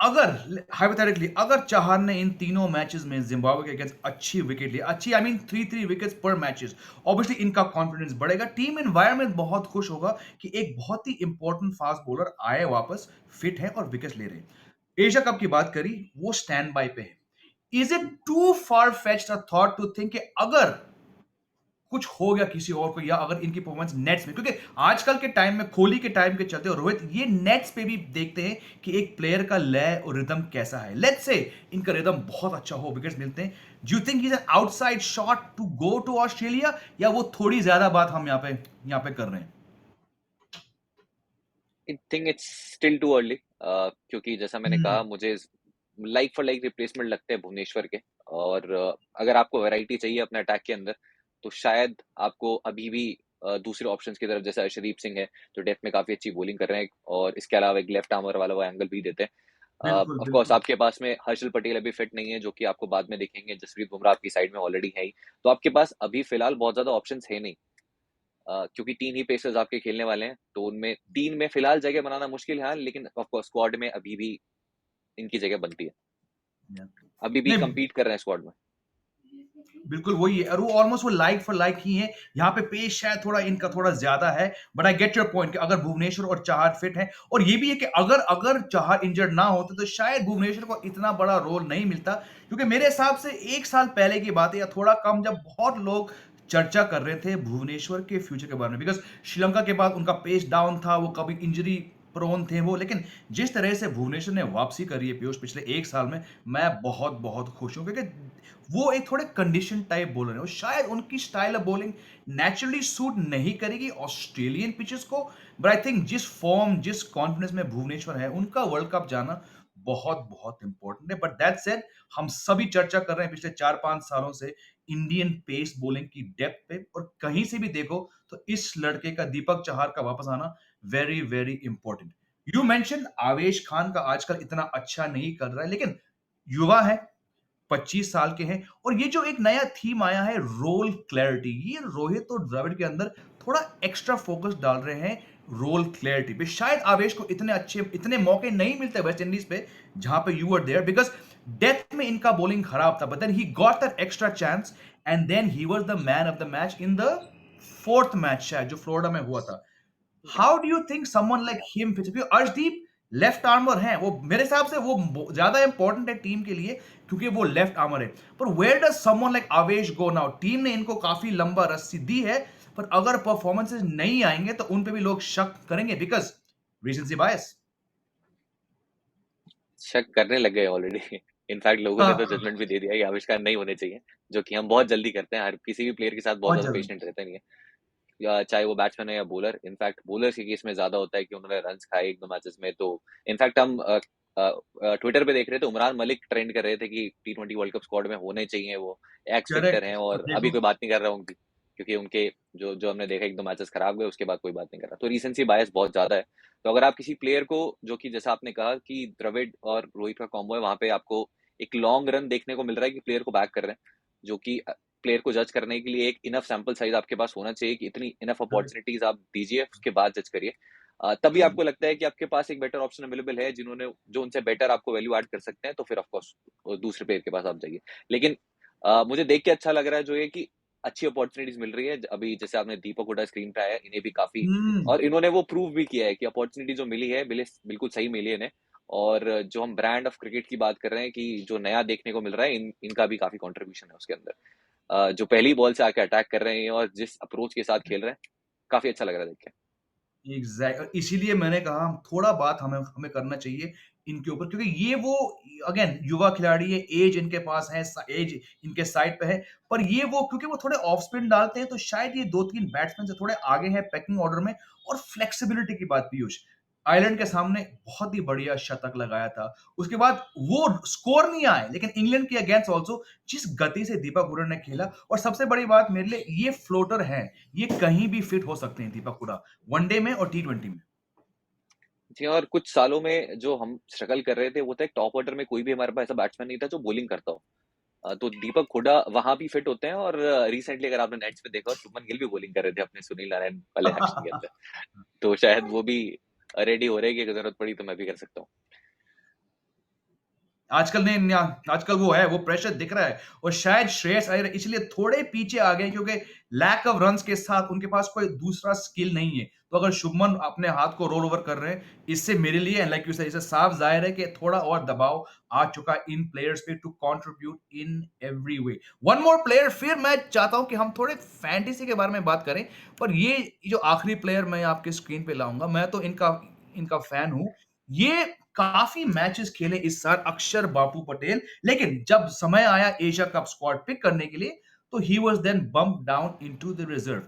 Speaker 1: अगर हाइपोथेटिकली अगर चाहर ने इन तीनों मैचेस में जिम्बाब्वे के अगेंस्ट अच्छी विकेट ली, अच्छी आई मीन 3 विकेट्स पर मैचेस, ऑब्वियसली इनका कॉन्फिडेंस बढ़ेगा, टीम एनवायरनमेंट बहुत खुश होगा कि एक बहुत ही इंपॉर्टेंट फास्ट बॉलर आए वापस, फिट है और विकेट ले रहे हैं। एशिया कप की बात करी, वो स्टैंड बाय पे है। Is it too far fetched a thought to think कि अगर कुछ हो गया किसी और को, या अगर इनकी परफॉर्मेंस नेट्स में, क्योंकि आजकल के टाइम में कोहली के टाइम के चलते और रोहित ये नेट्स पे भी देखते हैं कि एक प्लेयर का लय और रिदम कैसा है। लेट्स से इनका रिदम बहुत अच्छा हो, विकेट्स मिलते हैं, do you think is an outside shot to go to Australia, या वो थोड़ी ज्यादा बात हम यहाँ पे कर रहे हैं?
Speaker 2: I think it's still too early, क्योंकि जैसा मैंने कहा,
Speaker 1: हम्म,
Speaker 2: मुझे लाइक फॉर लाइक रिप्लेसमेंट लगते हैं भुवनेश्वर के। और अगर आपको वैरायटी चाहिए अपने अटैक के अंदर, तो शायद आपको अभी भी दूसरे ऑप्शंस की तरफ, जैसे अर्शदीप सिंह है जो डेथ में काफी अच्छी बॉलिंग कर रहे हैं, और इसके अलावा एक लेफ्ट आर्मर वाला वो एंगल भी देते हैं।
Speaker 1: बिल्कुल
Speaker 2: ऑफ कोर्स
Speaker 1: बिल्कुल।
Speaker 2: आपके पास में हर्षल पटेल अभी फिट नहीं है, जो कि आपको बाद में दिखेंगे, जसप्रीत बुमराह आपकी साइड में ऑलरेडी है ही। तो आपके पास अभी फिलहाल बहुत ज्यादा ऑप्शंस है नहीं, क्योंकि 3 ही पेसर्स आपके खेलने वाले हैं, तो उनमें 3 में फिलहाल जगह बनाना मुश्किल है, हाँ, लेकिन ऑफ कोर्स स्क्वाड में अभी भी इनकी जगह बनती है। अभी भी
Speaker 1: नहीं,
Speaker 2: कम्पीट कर रहे हैं स्क्वाड में।
Speaker 1: बिल्कुल वही है, और वो ऑलमोस्ट वो लाइक फॉर लाइक ही है। यहाँ पे पेश शायद थोड़ा इनका थोड़ा ज्यादा है, but I get your point कि अगर भुवनेश्वर और चाहर फिट है, और ये भी है कि अगर अगर चाहर इंजर्ड ना होते तो शायद भुवनेश्वर को इतना बड़ा रोल नहीं मिलता, क्योंकि मेरे हिसाब से 1 साल पहले की बात है या थोड़ा कम, जब बहुत लोग चर्चा कर रहे थे भुवनेश्वर के फ्यूचर के बारे में, बिकॉज श्रीलंका के बाद उनका पेस डाउन था, वो कभी इंजरी प्रोन थे वो, लेकिन जिस तरह से भुवनेश्वर ने वापसी करी है पीयूष पिछले 1 साल में, मैं बहुत बहुत खुश हूं, क्योंकि वो एक थोड़े कंडीशन टाइप बॉलर है, और शायद उनकी style of bowling naturally suit नहीं करेगी ऑस्ट्रेलियन पिचेस को। बट आई थिंक जिस फॉर्म जिस कॉन्फिडेंस में भुवनेश्वर है, उनका वर्ल्ड कप जाना बहुत बहुत इंपॉर्टेंट है। बट दैट सेड, हम सभी चर्चा कर रहे हैं पिछले 4-5 सालों से इंडियन पेस बॉलिंग की डेप्थ पे, और कहीं से भी देखो तो इस लड़के का, दीपक चाहर का वापस आना very very important. You mention आवेश खान का आजकल इतना अच्छा नहीं कर रहा है, लेकिन युवा है, 25 साल के हैं, और ये जो एक नया थीम आया है रोल क्लैरिटी, ये रोहित और द्रविड़ के अंदर थोड़ा एक्स्ट्रा फोकस डाल रहे हैं रोल क्लैरिटी पे। शायद आवेश को इतने अच्छे इतने मौके नहीं मिलते वेस्ट इंडीज पे जहां पे you are there, because death में इनका बॉलिंग खराब था, but then he got that extra chance, and then he was the man of the match in the fourth match शायद जो फ्लोरिडा में हुआ था। How do you think someone like him fits, क्योंकि अर्शदीप लेफ्ट आर्मर है, वो मेरे हिसाब से वो ज्यादा इंपॉर्टेंट है टीम के लिए, क्योंकि वो लेफ्ट आर्मर है। पर वेयर डज समवन लाइक आवेश गो नाउ? टीम ने इनको काफी लंबा रस्सी दी है, पर अगर परफॉर्मेंसेस नहीं आएंगे तो उन पे भी लोग शक करेंगे, बिकॉज रीसेंसी बायस।
Speaker 2: शक करने लग गए ऑलरेडी। इनफैक्ट लोगों ने तो जजमेंट भी दे दिया कि आविष्कार नहीं होने चाहिए, जो कि हम बहुत जल्दी करते हैं, हर किसी भी प्लेयर के साथ बहुत
Speaker 1: बहुत
Speaker 2: ज्यादा
Speaker 1: जल्दी।
Speaker 2: पेशेंट रहते नहीं है, या चाहे वो बैट्समैन है या बॉलर। इनफैक्ट बॉलर्स के केस में ज्यादा होता है कि उन्होंने रन खाए 1-2 मैचेस में। तो इनफैक्ट हम ट्विटर पे देख रहे थे, उमरान मलिक ट्रेंड कर रहे थे कि T20 वर्ल्ड कप स्क्वाड में होने चाहिए, वो एक्स फैक्टर
Speaker 1: करेक्ट,
Speaker 2: हैं,
Speaker 1: अब
Speaker 2: और अभी
Speaker 1: देखो।
Speaker 2: कोई बात नहीं कर रहा उनकी, क्योंकि उनके जो जो हमने देखा 1-2 मैचेस खराब गए, उसके बाद कोई बात नहीं कर रहा। तो रीसेंसी बायस बहुत ज्यादा है। तो अगर आप किसी प्लेयर को, जो कि जैसा आपने कहा कि द्रविड़ और रोहित का कॉम्बो है, वहां पे आपको एक लॉन्ग रन देखने को मिल रहा है कि प्लेयर को बैक कर रहे हैं, जो कि प्लेयर को जज करने के लिए एक इनफ सैंपल साइज आपके पास होना चाहिए, कि इतनी इनफ अपॉर्चुनिटीज आप दीजिए, उसके बाद जज करिए। तभी आपको लगता है कि आपके पास एक बेटर ऑप्शन अवेलेबल है, जिन्होंने जो उनसे बेटर आपको वैल्यू ऐड कर सकते हैं, तो फिर ऑफकोर्स दूसरे प्लेयर के पास आप जाइए। लेकिन मुझे देख के अच्छा लग रहा है जो ये कि अच्छी अपॉर्चुनिटीज मिल रही है। अभी जैसे आपने दीपक हुडा स्क्रीन पे आया, इन्हें भी काफी,
Speaker 1: हम्म।
Speaker 2: और इन्होंने वो प्रूव भी किया है कि अपॉर्चुनिटी जो मिली है बिल्कुल सही मिली है इन्हें। और जो हम ब्रांड ऑफ क्रिकेट की बात कर रहे हैं, कि जो नया देखने को मिल रहा है, इनका भी काफी कंट्रीब्यूशन है उसके अंदर। जो पहली बॉल से आके अटैक कर रहे हैं और जिस अप्रोच के साथ खेल रहे हैं, काफी अच्छा लग रहा है देख के।
Speaker 1: एग्जैक्ट, इसीलिए मैंने कहा थोड़ा बात हमें हमें करना चाहिए इनके ऊपर, क्योंकि ये वो अगेन युवा खिलाड़ी है, एज इनके पास है, एज इनके साइड पे है, पर ये वो क्योंकि वो थोड़े ऑफ स्पिन डालते हैं, तो शायद ये 2-3 बैट्समैन से थोड़े आगे हैं पैकिंग ऑर्डर में। और फ्लेक्सिबिलिटी की बात, पीयूष, आयरलैंड के सामने बहुत ही बढ़िया शतक लगाया था, उसके बाद वो स्कोर नहीं आए, लेकिन इंग्लैंड के अगेंस्ट ऑल्सो जिस गति से दीपक हुडा ने खेला, और सबसे बड़ी बात मेरे लिए, ये फ्लोटर है, ये कहीं भी फिट हो सकते हैं दीपक हुडा, वनडे में और T20 में।
Speaker 2: जी, और कुछ सालों में जो हम स्ट्रगल कर रहे थे, वो था एक टॉप ऑर्डर में कोई भी हमारे पास ऐसा बैट्समैन नहीं था जो बॉलिंग करता हो। तो दीपक हुडा वहां भी फिट होते हैं, और रिसेंटली अगर आपने नेट्स पे देखा, शुभमन गिल भी बॉलिंग कर रहे थे अपने सुनील नारायण वाले एक्शन के अंदर, तो शायद वो भी रेडी हो रहे हैं कि अगर जरूरत पड़ी तो मैं भी कर सकता हूँ।
Speaker 1: आजकल नहीं, आजकल वो है, वो प्रेशर दिख रहा है, और शायद श्रेयस अय्यर इसलिए थोड़े पीछे आ गए क्योंकि लैक ऑफ रन्स के साथ उनके पास कोई दूसरा स्किल नहीं है। तो अगर शुभमन अपने हाथ को रोल ओवर कर रहे हैं, इससे मेरे लिए लाइक यू से इसे साफ जाहिर है कि थोड़ा और दबाव आ चुका है इन प्लेयर्स पे to contribute in every way. One more player, फिर मैं चाहता हूं कि हम थोड़े फैंटेसी के बारे में बात करें, पर ये जो आखिरी प्लेयर मैं आपके स्क्रीन पे लाऊंगा, मैं तो इनका इनका फैन हूं। ये काफी मैचेस खेले इस साल, अक्षर बापू पटेल, लेकिन जब समय आया एशिया कप स्क्वाड पिक करने के लिए, तो he was then bump down into the reserve.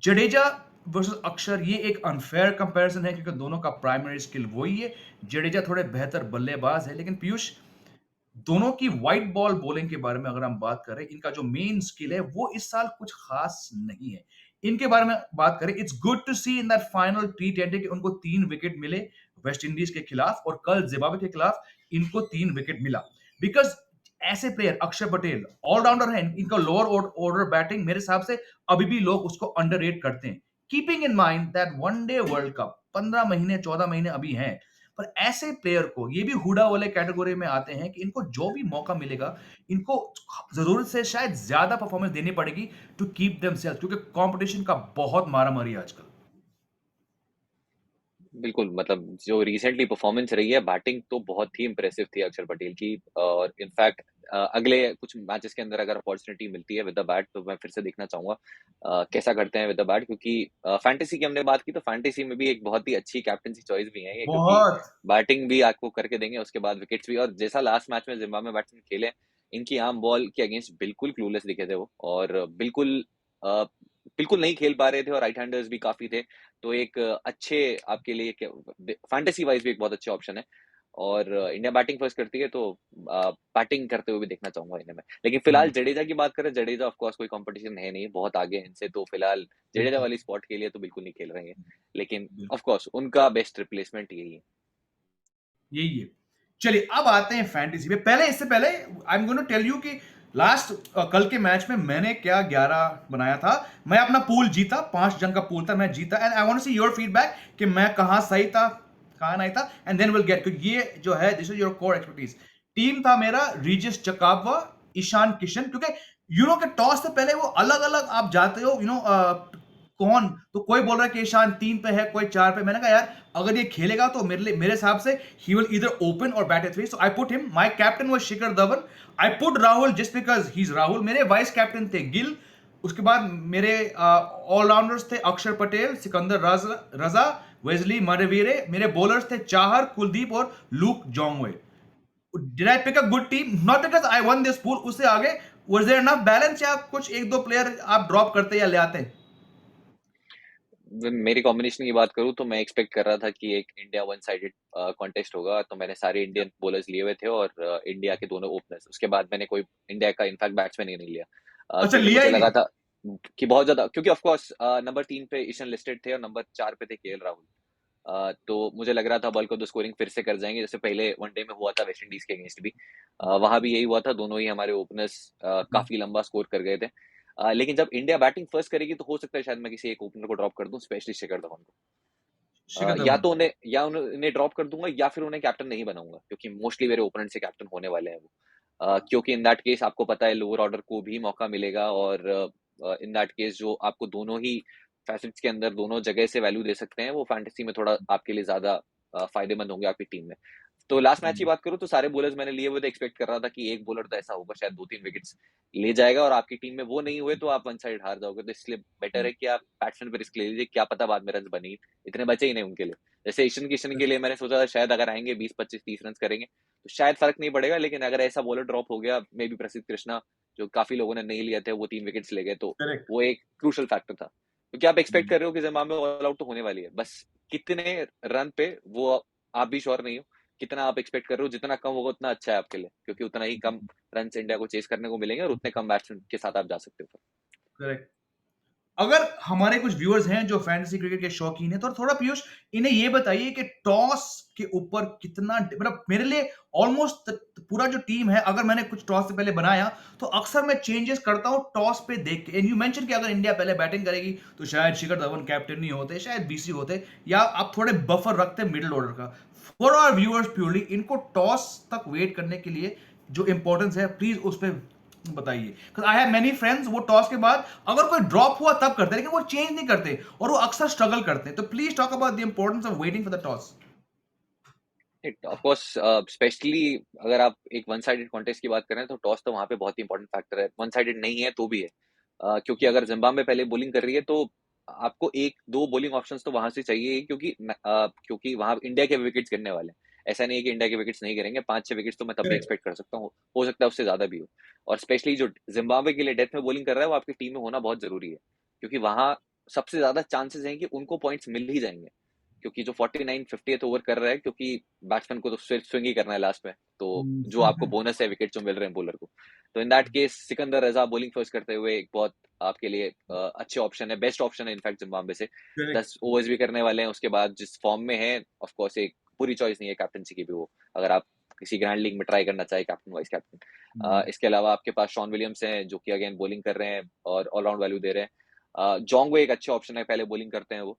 Speaker 1: Jadeja versus Axar, ये एक अनफेयर कंपैरिजन है क्योंकि दोनों का प्राइमरी स्किल वही है। जडेजा थोड़े बेहतर बल्लेबाज है, लेकिन पीयूष, दोनों की व्हाइट बॉल बॉलिंग के बारे में अगर हम बात करें, इनका जो मेन स्किल है वो इस साल कुछ खास नहीं है। इनके बारे में बात करें, it's good to see in that final टी20 कि उनको 3 विकेट मिले वेस्ट इंडीज के खिलाफ, और कल जिम्बाब्वे के खिलाफ इनको 3 विकेट मिला। बिकॉज ऐसे प्लेयर, अक्षर पटेल ऑलराउंडर है, इनका लोअर ऑर्डर बैटिंग मेरे हिसाब से अभी भी लोग उसको अंडररेट करते हैं। Keeping in mind that one day world cup 15 महीने 14 महीने अभी हैं, पर ऐसे प्लेयर को, ये भी हुडा वाले कैटेगरी में आते हैं कि इनको जो भी मौका मिलेगा, इनको जरूरत से शायद ज्यादा परफॉर्मेंस देनी पड़ेगी टू कीप देमसेल्फ, क्योंकि कंपटीशन का बहुत मारामारी है आजकल।
Speaker 2: बिल्कुल, मतलब जो रिसेंटली परफॉर्मेंस रही है, बैटिंग तो बहुत ही इंप्रेसिव थी अक्षर पटेल की, और इनफैक्ट अगले कुछ मैचेस के अंदर अगर अपॉर्चुनिटी मिलती है विद द बैट, तो मैं फिर से देखना चाहूंगा कैसा करते हैं विद द बैट, क्योंकि फैंटेसी की हमने बात की, तो फैंटेसी में भी एक बहुत ही अच्छी कैप्टनसी चॉइस भी है ये, क्योंकि
Speaker 1: बहुत।
Speaker 2: बैटिंग भी आपको करके देंगे, उसके बाद विकेट्स भी, और जैसा लास्ट मैच में जिम्बाब्वे बैट्समैन खेले, इनकी आर्म बॉल के अगेंस्ट बिल्कुल क्लूलेस दिखे थे वो, और अ, बिल्कुल नहीं खेल पा रहे थे, और राइट हैंडर्स भी काफी थे, तो एक अच्छे आपके लिए फैंटेसी वाइज भी एक बहुत अच्छे ऑप्शन है, और इंडिया बैटिंग फर्स्ट करती है, तो बैटिंग करते हुए भी देखना चाहूंगा इन्हें मैं। लेकिन फिलहाल जडेजा की बात करें, जडेजा ऑफ कोर्स कोई कंपटीशन है नहीं, बहुत आगे हैं इनसे, तो फिलहाल जडेजा
Speaker 1: बिल्कुल
Speaker 2: वाली स्पॉट के लिए तो बिल्कुल नहीं खेल रहे हैं, लेकिन
Speaker 1: बिल्कुल,
Speaker 2: ऑफ कोर्स उनका बेस्ट रिप्लेसमेंट यही है।
Speaker 1: यही है। चलिए अब आते हैं फैंटेसी पे। पहले, इससे पहले I am going to tell you कि लास्ट कल के मैच में मैंने क्या 11 बनाया था। मैं अपना पूल जीता, 5 जन का पूल था, मैं जीता, and I want to see your feedback कि मैं कहां सही था कहां नहीं था, एंड देन विल गेट, क्योंकि ये जो है this is your core expertise. Team था मेरा रीजिस चकाबवा, ईशान किशन, क्योंकि के टॉस से पहले वो अलग अलग आप जाते हो, कौन, तो कोई बोल रहा है कि ईशान 3 पे है, कोई 4 पे। मैंने कहा यार अगर ये खेलेगा तो मेरे हिसाब से ही विल ईदर ओपन और bat at 3, so I put him. My captain was Shikhar Dhawan. I put Rahul just because he is Rahul. मेरे वाइस कैप्टन थे गिल। उसके बाद मेरे ऑलराउंडर्स थे अक्षर पटेल, सिकंदर रजा, वेजली मरेवीरे। मेरे बॉलर्स थे चाहर, कुलदीप और Luke Jongwe. Did I pick a good team? Not because I won this pool, उससे आगे वाज देयर इनफ बैलेंस, या कुछ एक दो प्लेयर आप ड्रॉप करते या ले आते?
Speaker 2: मेरी कॉम्बिनेशन की बात करूं, तो मैं एक्सपेक्ट कर रहा था कि एक इंडिया वन साइडेड कॉन्टेस्ट होगा, तो मैंने सारे इंडियन बॉलर्स लिए हुए थे, और इंडिया के दोनों ओपनर्स, उसके बाद मैंने कोई इंडिया का इनफैक्ट बैट्समैन ही नहीं लिया,
Speaker 1: अच्छा,
Speaker 2: क्योंकि
Speaker 1: लिया
Speaker 2: मुझे
Speaker 1: ही
Speaker 2: लगा
Speaker 1: नहीं।
Speaker 2: था कि बहुत ज्यादा, क्योंकि ऑफ कोर्स नंबर 3 पे ईशन लिस्टेड थे, और नंबर 4 पे थे केएल राहुल। तो मुझे लग रहा था बल्क ऑफ द स्कोरिंग फिर से कर जाएंगे, जैसे पहले वनडे में हुआ था वेस्ट इंडीज के अगेंस्ट भी, वहां भी यही हुआ था, दोनों ही हमारे ओपनर्स काफी लंबा स्कोर कर गए थे। लेकिन जब इंडिया बैटिंग फर्स्ट करेगी, तो हो सकता है शायद मैं किसी एक ओपनर को ड्रॉप कर दूं, स्पेशली शिखर धवन को।
Speaker 1: शिखर
Speaker 2: या
Speaker 1: धवन।
Speaker 2: तो उन्हें ड्रॉप कर दूंगा, या फिर उन्हें कैप्टन नहीं बनाऊंगा, क्योंकि मोस्टली मेरे ओपोनेंट से कैप्टन होने वाले हैं वो। क्योंकि इन दैट केस आपको पता है लोअर ऑर्डर को भी मौका मिलेगा, और इन दैट केस जो आपको दोनों ही फैसेट्स के अंदर दोनों जगह से वैल्यू दे सकते हैं, वो फैंटेसी में थोड़ा आपके लिए ज्यादा फायदेमंद होंगे आपकी टीम में। तो लास्ट मैच की बात करूं, तो सारे बॉलर्स मैंने लिए हुए थे, एक्सपेक्ट कर रहा था कि एक बॉलर तो ऐसा होगा शायद 2-3 विकेट्स ले जाएगा, और आपकी टीम में वो नहीं हुए, तो आप वन साइड हार जाओगे, तो इसलिए बेटर है कि आप बैट्समैन पर रिस्क ले लीजिए, क्या पता बाद में रन बने ही, इतने बचे ही नहीं उनके लिए। जैसे ईशन किशन के लिए मैंने सोचा था शायद अगर आएंगे 20-25-30 रन करेंगे, तो शायद फर्क नहीं पड़ेगा, लेकिन अगर ऐसा बॉलर ड्रॉप हो गया, मे बी प्रसिद्ध कृष्णा, जो काफी लोगों ने नहीं लिया थे, वो 3 विकेट्स ले गए, तो
Speaker 1: करेक्ट।
Speaker 2: वो एक क्रूशल फैक्टर था। क्योंकि आप एक्सपेक्ट कर रहे हो कि जिम्बाब्वे ऑल आउट तो होने वाली है, बस कितने रन पे वो आप भी श्योर नहीं हो, कितना आप एक्सपेक्ट कर रहे हो, जितना कम होगा उतना अच्छा है आपके लिए, क्योंकि उतना ही कम रन इंडिया को चेस करने को मिलेंगे, और उतने कम बैट्समैन के साथ आप जा सकते हो।
Speaker 1: करेक्ट। अगर हमारे कुछ व्यूअर्स हैं जो फैंटेसी क्रिकेट के शौकीन हैं, तो थोड़ा पीयूष इन्हें ये बताइए कि टॉस के ऊपर कितना मतलब मेरे लिए ऑलमोस्ट पूरा जो टीम है, अगर मैंने कुछ टॉस से पहले बनाया, तो अक्सर मैं चेंजेस करता हूँ टॉस पे देख के। एंड यू मेंशन कि अगर इंडिया पहले बैटिंग करेगी, तो शायद शिखर धवन कैप्टन नहीं होते, शायद बीसी होते, या आप थोड़े बफर रखते मिडिल ऑर्डर का। फॉर आवर व्यूअर्स प्योरली, इनको टॉस तक वेट करने के लिए जो इंपॉर्टेंस है, प्लीज उस पर बताइए। आई हैव मेनी फ्रेंड्स, वो टॉस के बाद अगर कोई ड्रॉप हुआ तब करते हैं, लेकिन वो चेंज नहीं करते और वो अक्सर स्ट्रगल करते हैं। तो please talk about the importance of waiting for the toss.
Speaker 2: Of course specially अगर आप एक वन साइडेड कॉन्टेस्ट की बात करें तो टॉस तो वहाँ पे बहुत ही इंपॉर्टेंट फैक्टर है। वन साइडेड नहीं है तो भी है, क्योंकि अगर जिम्बाब्वे पहले बॉलिंग कर रही है तो आपको एक दो बॉलिंग ऑप्शंस तो वहां से चाहिए ही, क्योंकि वहां इंडिया के विकेट्स गिरने वाले हैं। ऐसा नहीं है कि इंडिया के विकेट्स नहीं गिरेंगे, 5-6 विकेट्स तो मैं तब भी
Speaker 1: करेक्ट।
Speaker 2: एक्सपेक्ट कर सकता हूँ, हो सकता है उससे ज्यादा भी हो। और स्पेशली जो जिम्बाब्वे के लिए डेथ में बॉलिंग कर रहा है वो आपकी टीम में होना बहुत जरूरी है, क्योंकि वहां सबसे ज्यादा चांसेस हैं कि उनको पॉइंट्स मिल ही जाएंगे, क्योंकि जो 49 50th ओवर कर रहा है, क्योंकि बैट्समैन को तो स्विंग ही करना है लास्ट में, तो जो आपको बोनस है विकेट जो मिल रहे हैं बॉलर को, तो in that case Sikandar Raza bowling first करते हुए एक बहुत आपके लिए अच्छे ऑप्शन है, बेस्ट ऑप्शन है इनफैक्ट जिम्बाब्वे से।
Speaker 1: करेक्ट।
Speaker 2: 10 ओवर्स भी करने वाले हैं, उसके बाद जिस फॉर्म में है ऑफ कोर्स एक पूरी चॉइस नहीं है कैप्टनसी की भी वो, अगर आप किसी ग्रैंड लीग में ट्राई करना चाहे कैप्टन वाइस कैप्टन। इसके अलावा आपके पास शॉन विलियम्स हैं जो कि अगेन बॉलिंग कर रहे हैं और ऑलराउंड वैल्यू दे रहे हैं। जोंगवे एक अच्छे ऑप्शन है, पहले बॉलिंग करते हैं वो।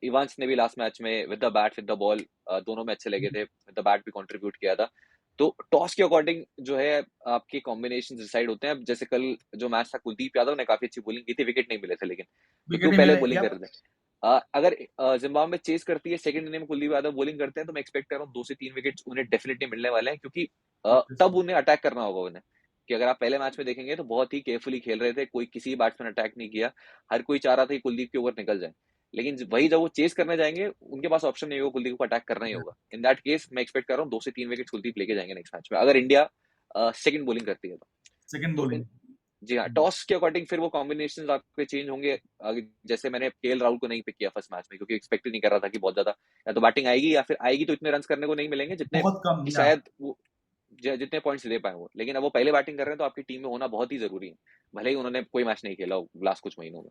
Speaker 2: इवांस ने भी लास्ट मैच में with the bat with the ball दोनों में अच्छे लगे थे, विद द बैट भी कंट्रीब्यूट किया था। तो टॉस के अकॉर्डिंग जो है आपके कॉम्बिनेशन डिसाइड होते हैं। अब जैसे कल जो मैच था, कुलदीप यादव ने काफी अच्छी बॉलिंग की थी, विकेट नहीं मिले थे लेकिन, क्योंकि
Speaker 1: विकेट
Speaker 2: वो
Speaker 1: ही
Speaker 2: पहले
Speaker 1: मिले
Speaker 2: बॉलिंग
Speaker 1: या
Speaker 2: कर रहे थे। अगर जिम्बाब्वे चेस करती है सेकंड इनिंग में कुलदीप यादव बॉलिंग करते हैं, तो मैं एक्सपेक्ट कर रहा हूँ 2 से 3 विकेट उन्हें डेफिनेटली मिलने वाले हैं, क्योंकि तब उन्हें अटैक करना होगा उन्हें। कि अगर आप पहले मैच में देखेंगे तो बहुत ही केयरफुली खेल रहे थे, कोई किसी बैट्समैन अटैक नहीं किया, हर कोई चाह रहा था कि कुलदीप के ओवर निकल जाए। लेकिन वही जब वो चेस करने जाएंगे उनके पास ऑप्शन नहीं होगा, कुलदीप को अटैक करना ही होगा। इन दैट केस मैं एक्सपेक्ट कर रहा हूँ 2 से 3 विकेट कुलदीप लेके जाएंगे नेक्स्ट मैच में, अगर इंडिया सेकंड बॉलिंग करती है तो।
Speaker 1: सेकंड
Speaker 2: तो
Speaker 1: बॉलिंग।
Speaker 2: जी हाँ, टॉस के अकॉर्डिंग फिर वो कॉम्बिनेशन आपके चेंज होंगे। जैसे मैंने केएल राहुल को नहीं पिक किया फर्स्ट मैच में, क्योंकि एक्सपेक्ट ही नहीं कर रहा था कि बहुत ज्यादा या तो बैटिंग आएगी, या फिर आएगी तो इतने रन करने को नहीं मिलेंगे जितने
Speaker 1: बहुत कम
Speaker 2: कि
Speaker 1: या
Speaker 2: शायद वो जितने पॉइंट्स दे पाए वो। लेकिन अब वो पहले बैटिंग कर रहे हैं तो आपकी टीम में होना बहुत ही जरूरी है, भले ही उन्होंने कोई मैच नहीं खेला हो लास्ट कुछ महीनों में।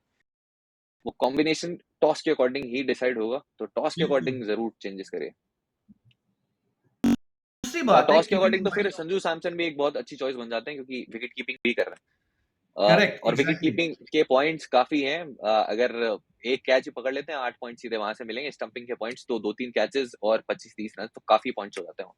Speaker 2: वो कॉम्बिनेशन टॉस के अकॉर्डिंग ही डिसाइड होगा, तो टॉस के
Speaker 1: बिल्कुल।
Speaker 2: अकॉर्डिंग जरूर चेंजेस करिए।
Speaker 1: दूसरी बात है,
Speaker 2: टॉस के
Speaker 1: कीपिंग
Speaker 2: अकॉर्डिंग
Speaker 1: इन
Speaker 2: तो फिर
Speaker 1: माइंड।
Speaker 2: संजू सैमसन भी एक बहुत अच्छी चॉइस बन जाते हैं, क्योंकि विकेट कीपिंग भी कर रहे हैं।
Speaker 1: करेक्ट,
Speaker 2: और विकेट
Speaker 1: एग्जैक्टली।
Speaker 2: कीपिंग के पॉइंट्स काफी हैं। अगर एक कैच ही पकड़ लेते हैं, 8 पॉइंट सीधे वहां से मिलेंगे स्टंपिंग के पॉइंट्स, तो 2-3 कैचेस और 25-30 रन, तो काफी पॉइंट्स हो जाते हैं।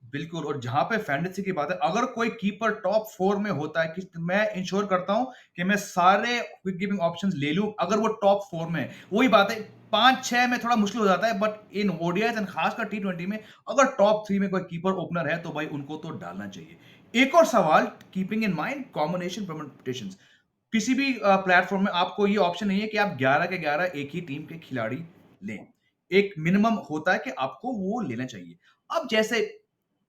Speaker 1: बिल्कुल। और जहां पे फैंटेसी की बात है, अगर कोई कीपर टॉप 4 में होता है, कि मैं इंश्योर करता हूं कि मैं सारे क्विक गिविंग ऑप्शंस ले लूं, अगर वो टॉप 4 में है। वही बात है, 5-6 में थोड़ा मुश्किल हो जाता है, बट इन ओडीआईज एंड खासकर टी20 में अगर टॉप 3 में कोई कीपर ओपनर है, तो भाई उनको तो डालना चाहिए। एक और सवाल, keeping in mind combination permutations. किसी भी प्लेटफॉर्म में आपको ये ऑप्शन नहीं है कि आप 11 के 11 एक ही टीम के खिलाड़ी लें। एक मिनिमम होता है कि आपको वो लेना चाहिए। अब जैसे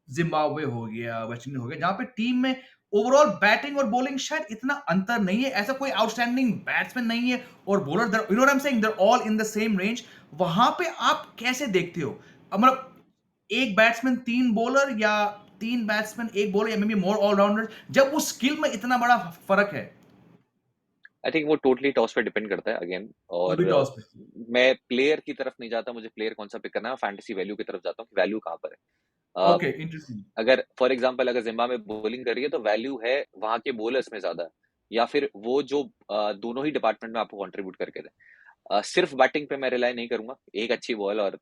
Speaker 1: जिम्बाब्वे हो गया, वेस्ट इंडीज हो गया, जहां पे टीम में ओवरऑल बैटिंग और बॉलिंग शायद इतना अंतर नहीं है, ऐसा कोई आउटस्टैंडिंग बैट्समैन नहीं है, और bowler you know what I am saying, they are all in the same range. वहां पे आप कैसे देखते हो? मतलब एक बैट्समैन तीन बॉलर, या तीन बैट्समैन एक बॉलर, या मे बी मोर ऑलराउंडर, जब उस स्किल में इतना बड़ा फर्क है?
Speaker 2: आई थिंक वो टोटली टॉस पे डिपेंड करता है अगेन।
Speaker 1: वो
Speaker 2: और
Speaker 1: भी टॉस पे।
Speaker 2: मैं प्लेयर की तरफ नहीं जाता, मुझे प्लेयर कौन सा पिक करना है, फैंटेसी वैल्यू की तरफ जाता हूँ कि वैल्यू कहाँ पर है।
Speaker 1: Okay, interesting.
Speaker 2: अगर फॉर एग्जांपल अगर जिम्बाब्वे बॉलिंग कर रही है तो वैल्यू है वहां के बॉलर्स में ज्यादा, या फिर वो जो दोनों ही डिपार्टमेंट में आपको कंट्रीब्यूट करके दे। सिर्फ बैटिंग पे मैं रिलाई नहीं करूंगा, एक अच्छी बॉल और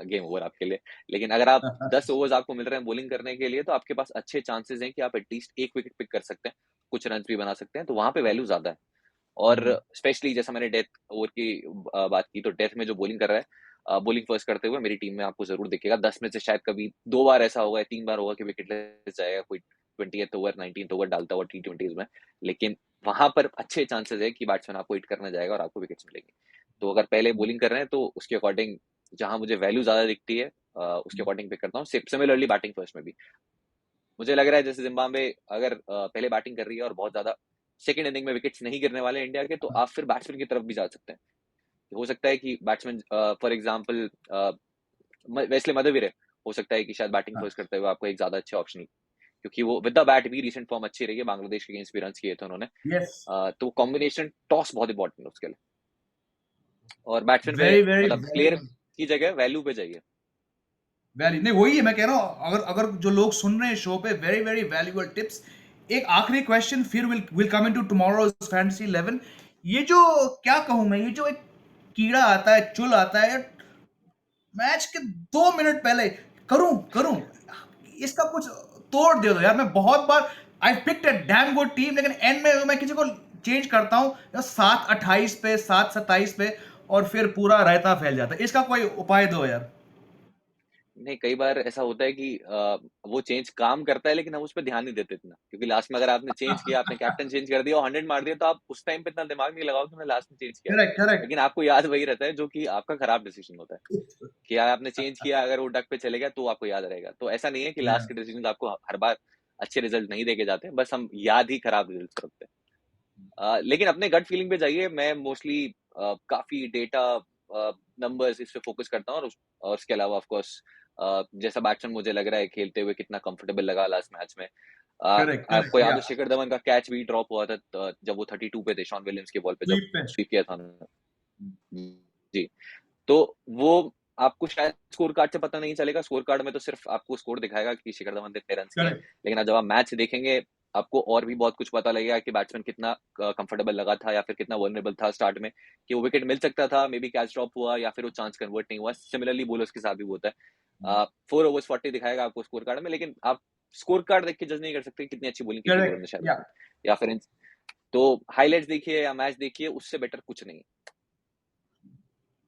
Speaker 2: गेम ओवर आपके लिए। लेकिन अगर आप 10 ओवर्स आपको मिल रहे हैं बॉलिंग करने के लिए, तो आपके पास अच्छे चांसेस हैं कि आप एटलीस्ट एक विकेट पिक कर सकते हैं, कुछ रन भी बना सकते हैं, तो वहां पे वैल्यू ज्यादा है। और स्पेशली जैसा मैंने डेथ ओवर की बात की, तो डेथ में जो बॉलिंग कर रहा है, बॉलिंग फर्स्ट करते हुए मेरी टीम में आपको जरूर दिखेगा। 10 में से शायद कभी 2 बार ऐसा होगा या 3 बार होगा कि विकेट ले जाएगा कोई 20th ओवर 19th ओवर डालता हुआ टी20 में। लेकिन वहां पर अच्छे चांसेस है कि बैट्समैन आपको हिट करने जाएगा और आपको विकेट्स मिलेंगे। तो अगर पहले बॉलिंग कर रहे हैं तो उसके अकॉर्डिंग जहां मुझे वैल्यू ज्यादा दिखती है, उसके अकॉर्डिंग पिक करता हूँ। सिमिलरली बैटिंग फर्स्ट में भी मुझे लग रहा है जैसे जिम्बाब्वे अगर पहले बैटिंग कर रही है और बहुत ज्यादा सेकंड इनिंग में विकेट्स नहीं गिरने वाले इंडिया के, तो आप फिर बैट्समैन की तरफ भी जा सकते हैं। हो सकता है कि बैट्समैन फॉर एग्जांपल वेस्ले मदरवीर हो सकता है कि शायद बैटिंग फर्स्ट करते हुए आपको एक ज्यादा अच्छे ऑप्शन क्योंकि वो विद द बैट भी रीसेंट फॉर्म अच्छी रही है, बांग्लादेश के अगेंस्ट भी रन किए थे उन्होंने।
Speaker 1: यस,
Speaker 2: तो कॉम्बिनेशन टॉस बहुत इंपॉर्टेंट है उसके लिए, और बैट्समैन पे
Speaker 1: वेरी वेरी
Speaker 2: मतलब
Speaker 1: वेरी
Speaker 2: प्लेयर की जगह वैल्यू पे जाइए।
Speaker 1: वैल्यू नहीं, वही है मैं कह रहा हूँ, अगर अगर जो लोग सुन रहे हैं शो पे, वेरी वेरी वैल्यूबल टिप्स। एक आखिरी क्वेश्चन, फिर will come into tomorrow's fantasy 11। ये जो, क्या कहूँ मैं, ये जो एक कीड़ा आता है, चुल आता है मैच के 2 मिनट पहले, करूं करूं, इसका कुछ तोड़ दे दो यार। मैं बहुत बार I picked a damn good team, लेकिन एंड में मैं किसी को चेंज करता हूं 7-28 पे, 7-27 पे, और फिर पूरा रायता फैल जाता है। इसका कोई उपाय दो यार।
Speaker 2: नहीं, कई बार ऐसा होता है कि वो चेंज काम करता है, लेकिन हम उस पे ध्यान नहीं देते इतना, क्योंकि लास्ट में अगर आपने चेंज किया, आपने कैप्टन चेंज कर दिया और 100 मार दिया, तो आप उस टाइम पे इतना दिमाग नहीं लगाओगे कि मैंने लास्ट में चेंज किया था।
Speaker 1: Correct correct.
Speaker 2: लेकिन आपको याद वही रहता है जो कि आपका खराब डिसीजन होता है, कि यार आपने चेंज किया, अगर वो डक पे चले गया तो आपको याद रहेगा। तो ऐसा नहीं है कि लास्ट के डिसीजन आपको हर बार अच्छे रिजल्ट नहीं देके जाते, बस हम याद ही खराब रिजल्ट रखते हैं। लेकिन अपने गट फीलिंग पे जाइए। मैं मोस्टली काफी डेटा, नंबर्स इस पे फोकस करता हूँ, और उसके अलावा ऑफ कोर्स जैसा बैट्समैन मुझे लग रहा है खेलते हुए, कितना कंफर्टेबल लगा लास्ट मैच में।
Speaker 1: करेक्ट
Speaker 2: आपको
Speaker 1: करेक्ट
Speaker 2: याद
Speaker 1: या
Speaker 2: हो शिखर धवन का कैच भी ड्रॉप हुआ था, जब वो 32 पे थे, शॉन विलियम्स के बॉल पे जब
Speaker 1: स्वीप पे।
Speaker 2: स्वीप किया था उन्होंने। जी। तो वो आपको शायद स्कोर कार्ड से पता नहीं चलेगा, स्कोर कार्ड में तो सिर्फ आपको स्कोर दिखाएगा कि शिखर धवन ने इतने रन किए हैं,
Speaker 1: करेक्ट।
Speaker 2: लेकिन जब आप मैच देखेंगे, आपको और भी बहुत कुछ पता लगेगा कि बैट्समैन कितना कंफर्टेबल लगा था, या फिर कितना वल्नरेबल था स्टार्ट में, कि वो विकेट मिल सकता था, मे बी कैच ड्रॉप हुआ, या फिर वो चांस कन्वर्ट नहीं हुआ। सिमिलरली बॉलर्स के साथ भी होता है। 4 overs 40 दिखाएगा आपको स्कोर कार्ड में, लेकिन आप स्कोर कार्ड देख के जज नहीं कर सकते कितनी अच्छी बॉलिंग की थी बॉलर ने
Speaker 1: करेक्ट
Speaker 2: शायद उस
Speaker 1: या
Speaker 2: दिन, या फिर तो हाईलाइट्स देखिए या मैच देखिए, उससे बेटर कुछ नहीं है।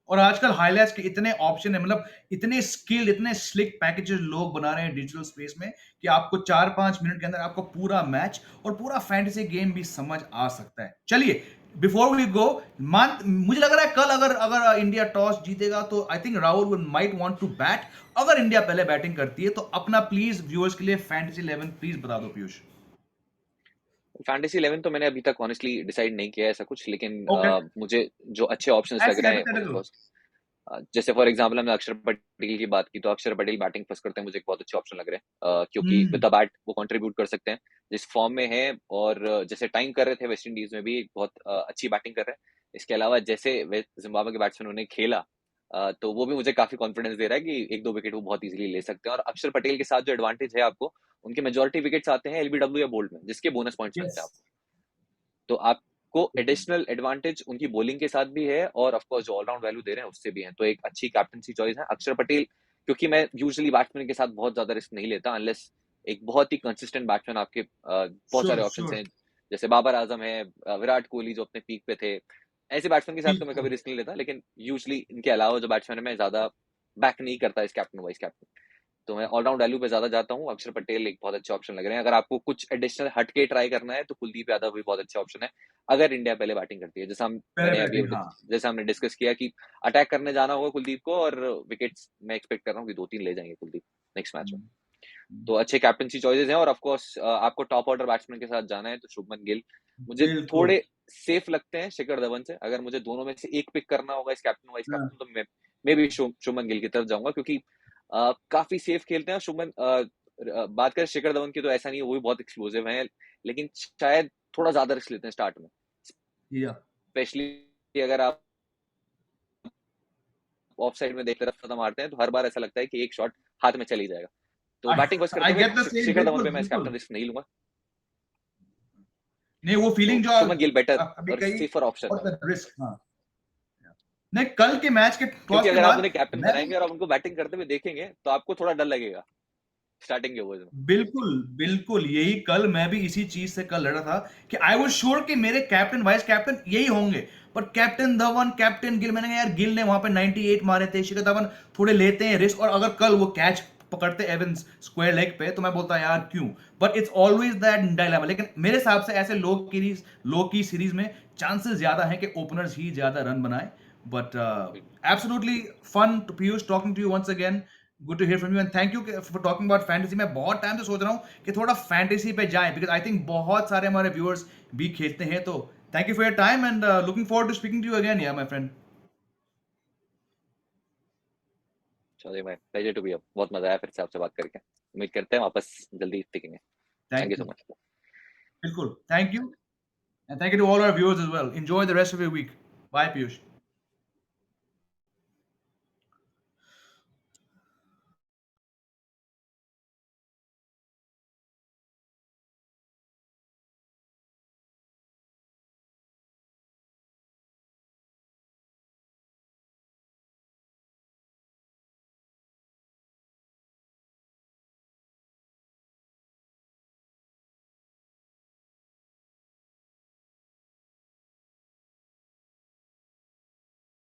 Speaker 1: और आजकल हाइलाइट्स के इतने ऑप्शन है, मतलब इतने स्किल्ड, इतने स्लिक पैकेजेस लोग बना रहे हैं डिजिटल स्पेस में, कि आपको 4-5 मिनट के अंदर आपको पूरा मैच और पूरा फैंटेसी गेम भी समझ आ सकता है। चलिए, बिफोर वी गो, मान मुझे लग रहा है कल अगर अगर इंडिया टॉस जीतेगा तो I think Rahul would might want to bat. अगर इंडिया पहले बैटिंग करती है तो अपना प्लीज व्यूअर्स के लिए फैंटेसी 11 प्लीज बता दो पीयूष।
Speaker 2: फैंटेसी 11 तो मैंने अभी तक ऑनेस्टली डिसाइड नहीं किया है ऐसा कुछ, लेकिन
Speaker 1: ओके,
Speaker 2: मुझे जो अच्छे ऑप्शंस लग
Speaker 1: ऐसी
Speaker 2: रहे हैं ऑफ
Speaker 1: हाइपोथेटिकल।
Speaker 2: कोर्स, जैसे फॉर एग्जांपल हमने अक्षर पटेल की बात की, तो अक्षर पटेल बैटिंग फर्स्ट करते हैं, मुझे एक बहुत अच्छे ऑप्शन लग रहे हैं, क्योंकि विद द बैट वो कंट्रीब्यूट कर सकते हैं जिस फॉर्म में है, और जैसे टाइम कर रहे थे वेस्ट इंडीज में भी एक बहुत अच्छी बैटिंग कर रहे हैं। इसके अलावा जैसे जिम्बाब्वे के बैट्समैन उन्हें खेला, तो वो भी मुझे काफी कॉन्फिडेंस दे रहा है कि 1-2 विकेट वो बहुत इजीली ले सकते हैं। और अक्षर पटेल के साथ जो एडवांटेज है आपको, उनके मेजोरिटी विकेट्स आते हैं एलबीडब्ल्यू या बोल्ड में, जिसके बोनस पॉइंट्स
Speaker 1: यस,
Speaker 2: मिलते हैं आपको। तो आपको एडिशनल एडवांटेज उनकी बॉलिंग के साथ भी है, और ऑफ कोर्स जो ऑलराउंड वैल्यू दे रहे हैं उससे भी है। तो एक अच्छी कैप्टनसी चॉइस है अक्षर पटेल, क्योंकि मैं यूजुअली बैट्समैन के साथ बहुत ज्यादा रिस्क नहीं लेता, अनलेस एक बहुत ही कंसिस्टेंट बैट्समैन आपके बहुत सारे
Speaker 1: श्योर
Speaker 2: ऑप्शंस
Speaker 1: श्योर।
Speaker 2: हैं, जैसे बाबर आजम है, विराट कोहली जो अपने पीक पे थे। ऐसे बैट्समैन के साथ तो मैं कभी रिस्क नहीं लेता, लेकिन यूजुअली इनके अलावा जो बैट्समैन है, मैं ज्यादा बैक नहीं करता इस कैप्टन वाइस कैप्टन। तो मैं ऑलराउंड वैल्यू पे ज्यादा जाता हूँ। अक्षर पटेल एक बहुत अच्छे ऑप्शन लग रहे हैं। अगर आपको कुछ एडिशनल हटके ट्राई करना है, तो कुलदीप यादव भी बहुत अच्छे ऑप्शन है, अगर इंडिया पहले बैटिंग करती है।
Speaker 1: पहले बैटिंग, हाँ।
Speaker 2: जैसे हमने डिस्कस किया कि अटैक करने जाना होगा कुलदीप को, और विकेट्स मैं एक्सपेक्ट कर रहा हूँ कि 2-3 ले जाएंगे कुलदीप नेक्स्ट मैच में। तो अच्छे कैप्टनसी चॉइसेस हैं, और ऑफ कोर्स आपको टॉप ऑर्डर बैट्समैन के साथ जाना है तो शुभमन गिल मुझे
Speaker 1: बिल्कुल।
Speaker 2: थोड़े सेफ लगते हैं शिखर धवन से। अगर मुझे दोनों में से एक पिक करना होगा इस कैप्टन वाइस कैप्टन, तो मैं भी शुभमन गिल की तरफ जाऊंगा, क्योंकि काफी सेफ खेलते हैं। बात करें शिखर धवन की, तो ऐसा नहीं है, वो भी बहुत एक्सप्लोसिव है, लेकिन शायद थोड़ा ज्यादा रिस्क लेते हैं स्टार्ट में,
Speaker 1: या
Speaker 2: स्पेशली अगर आप ऑफ साइड में देख तरफ खत्म मारते हैं, तो हर बार ऐसा लगता है कि एक शॉट हाथ में चली जाएगा। तो बैटिंग फर्स्ट करते
Speaker 1: आई
Speaker 2: हुए
Speaker 1: get the same,
Speaker 2: Shikhar Dhawan
Speaker 1: बिल्कुल
Speaker 2: पे मैं इस
Speaker 1: बिल्कुल।
Speaker 2: कैप्टन रिस्क नहीं लूंगा।
Speaker 1: नहीं, वो
Speaker 2: तो
Speaker 1: फीलिंग जो
Speaker 2: शुभमन गिल बेटर
Speaker 1: अभी
Speaker 2: और
Speaker 1: कही,
Speaker 2: सेफर ऑप्शन है,
Speaker 1: और रिस्क, हाँ। नहीं, कल के मैच के टॉस
Speaker 2: क्योंकि
Speaker 1: के
Speaker 2: अगर आप
Speaker 1: बाद
Speaker 2: उन्हें कैप्टन
Speaker 1: मैं,
Speaker 2: बनाएंगे और आप उनको बैटिंग करते हुए देखेंगे, तो आपको थोड़ा डर लगेगा स्टार्टिंग के ओवर्स में।
Speaker 1: बिल्कुल बिल्कुल यही, कल मैं भी इसी चीज से कल लड़ा था कि आई वाज श्योर कि मेरे कैप्टन वाइस कैप्टन यही होंगे, पर कैप्टन धवन, कैप्टन गिल, मैंने कहा यार गिल ने वहां पे 98 मारे थे, शिखर धवन थोड़े लेते हैं रिस्क, और अगर कल वो कैच पकड़ते एवंस स्क्वायर लेग पे, तो मैं बोलता यार क्यों। But it's always that dilemma. लेकिन मेरे हिसाब से ऐसे लो की सीरीज में चांसेस ज्यादा है कि ओपनर्स ही ज्यादा रन बनाए। But absolutely fun to Piyush talking to you once again. Good to hear from you and thank you for talking about fantasy. मैं बहुत टाइम से सोच रहा हूँ कि थोड़ा फैंटेसी पे जाएं, बिकॉज आई थिंक बहुत सारे हमारे व्यूअर्स भी खेलते हैं। तो thank you for your time and looking forward to speaking to you again yeah my friend.
Speaker 2: चलिए, मैं प्लेजर टू बी, बहुत मजा आया फिर से आपसे बात करके। उम्मीद करते हैं वापस जल्दी दिखेंगे। Thank
Speaker 1: thank
Speaker 2: you so
Speaker 1: you.
Speaker 2: Much.
Speaker 1: बिल्कुल, thank you and thank you to all our viewers as well. Enjoy the rest of your week. Bye Piyush.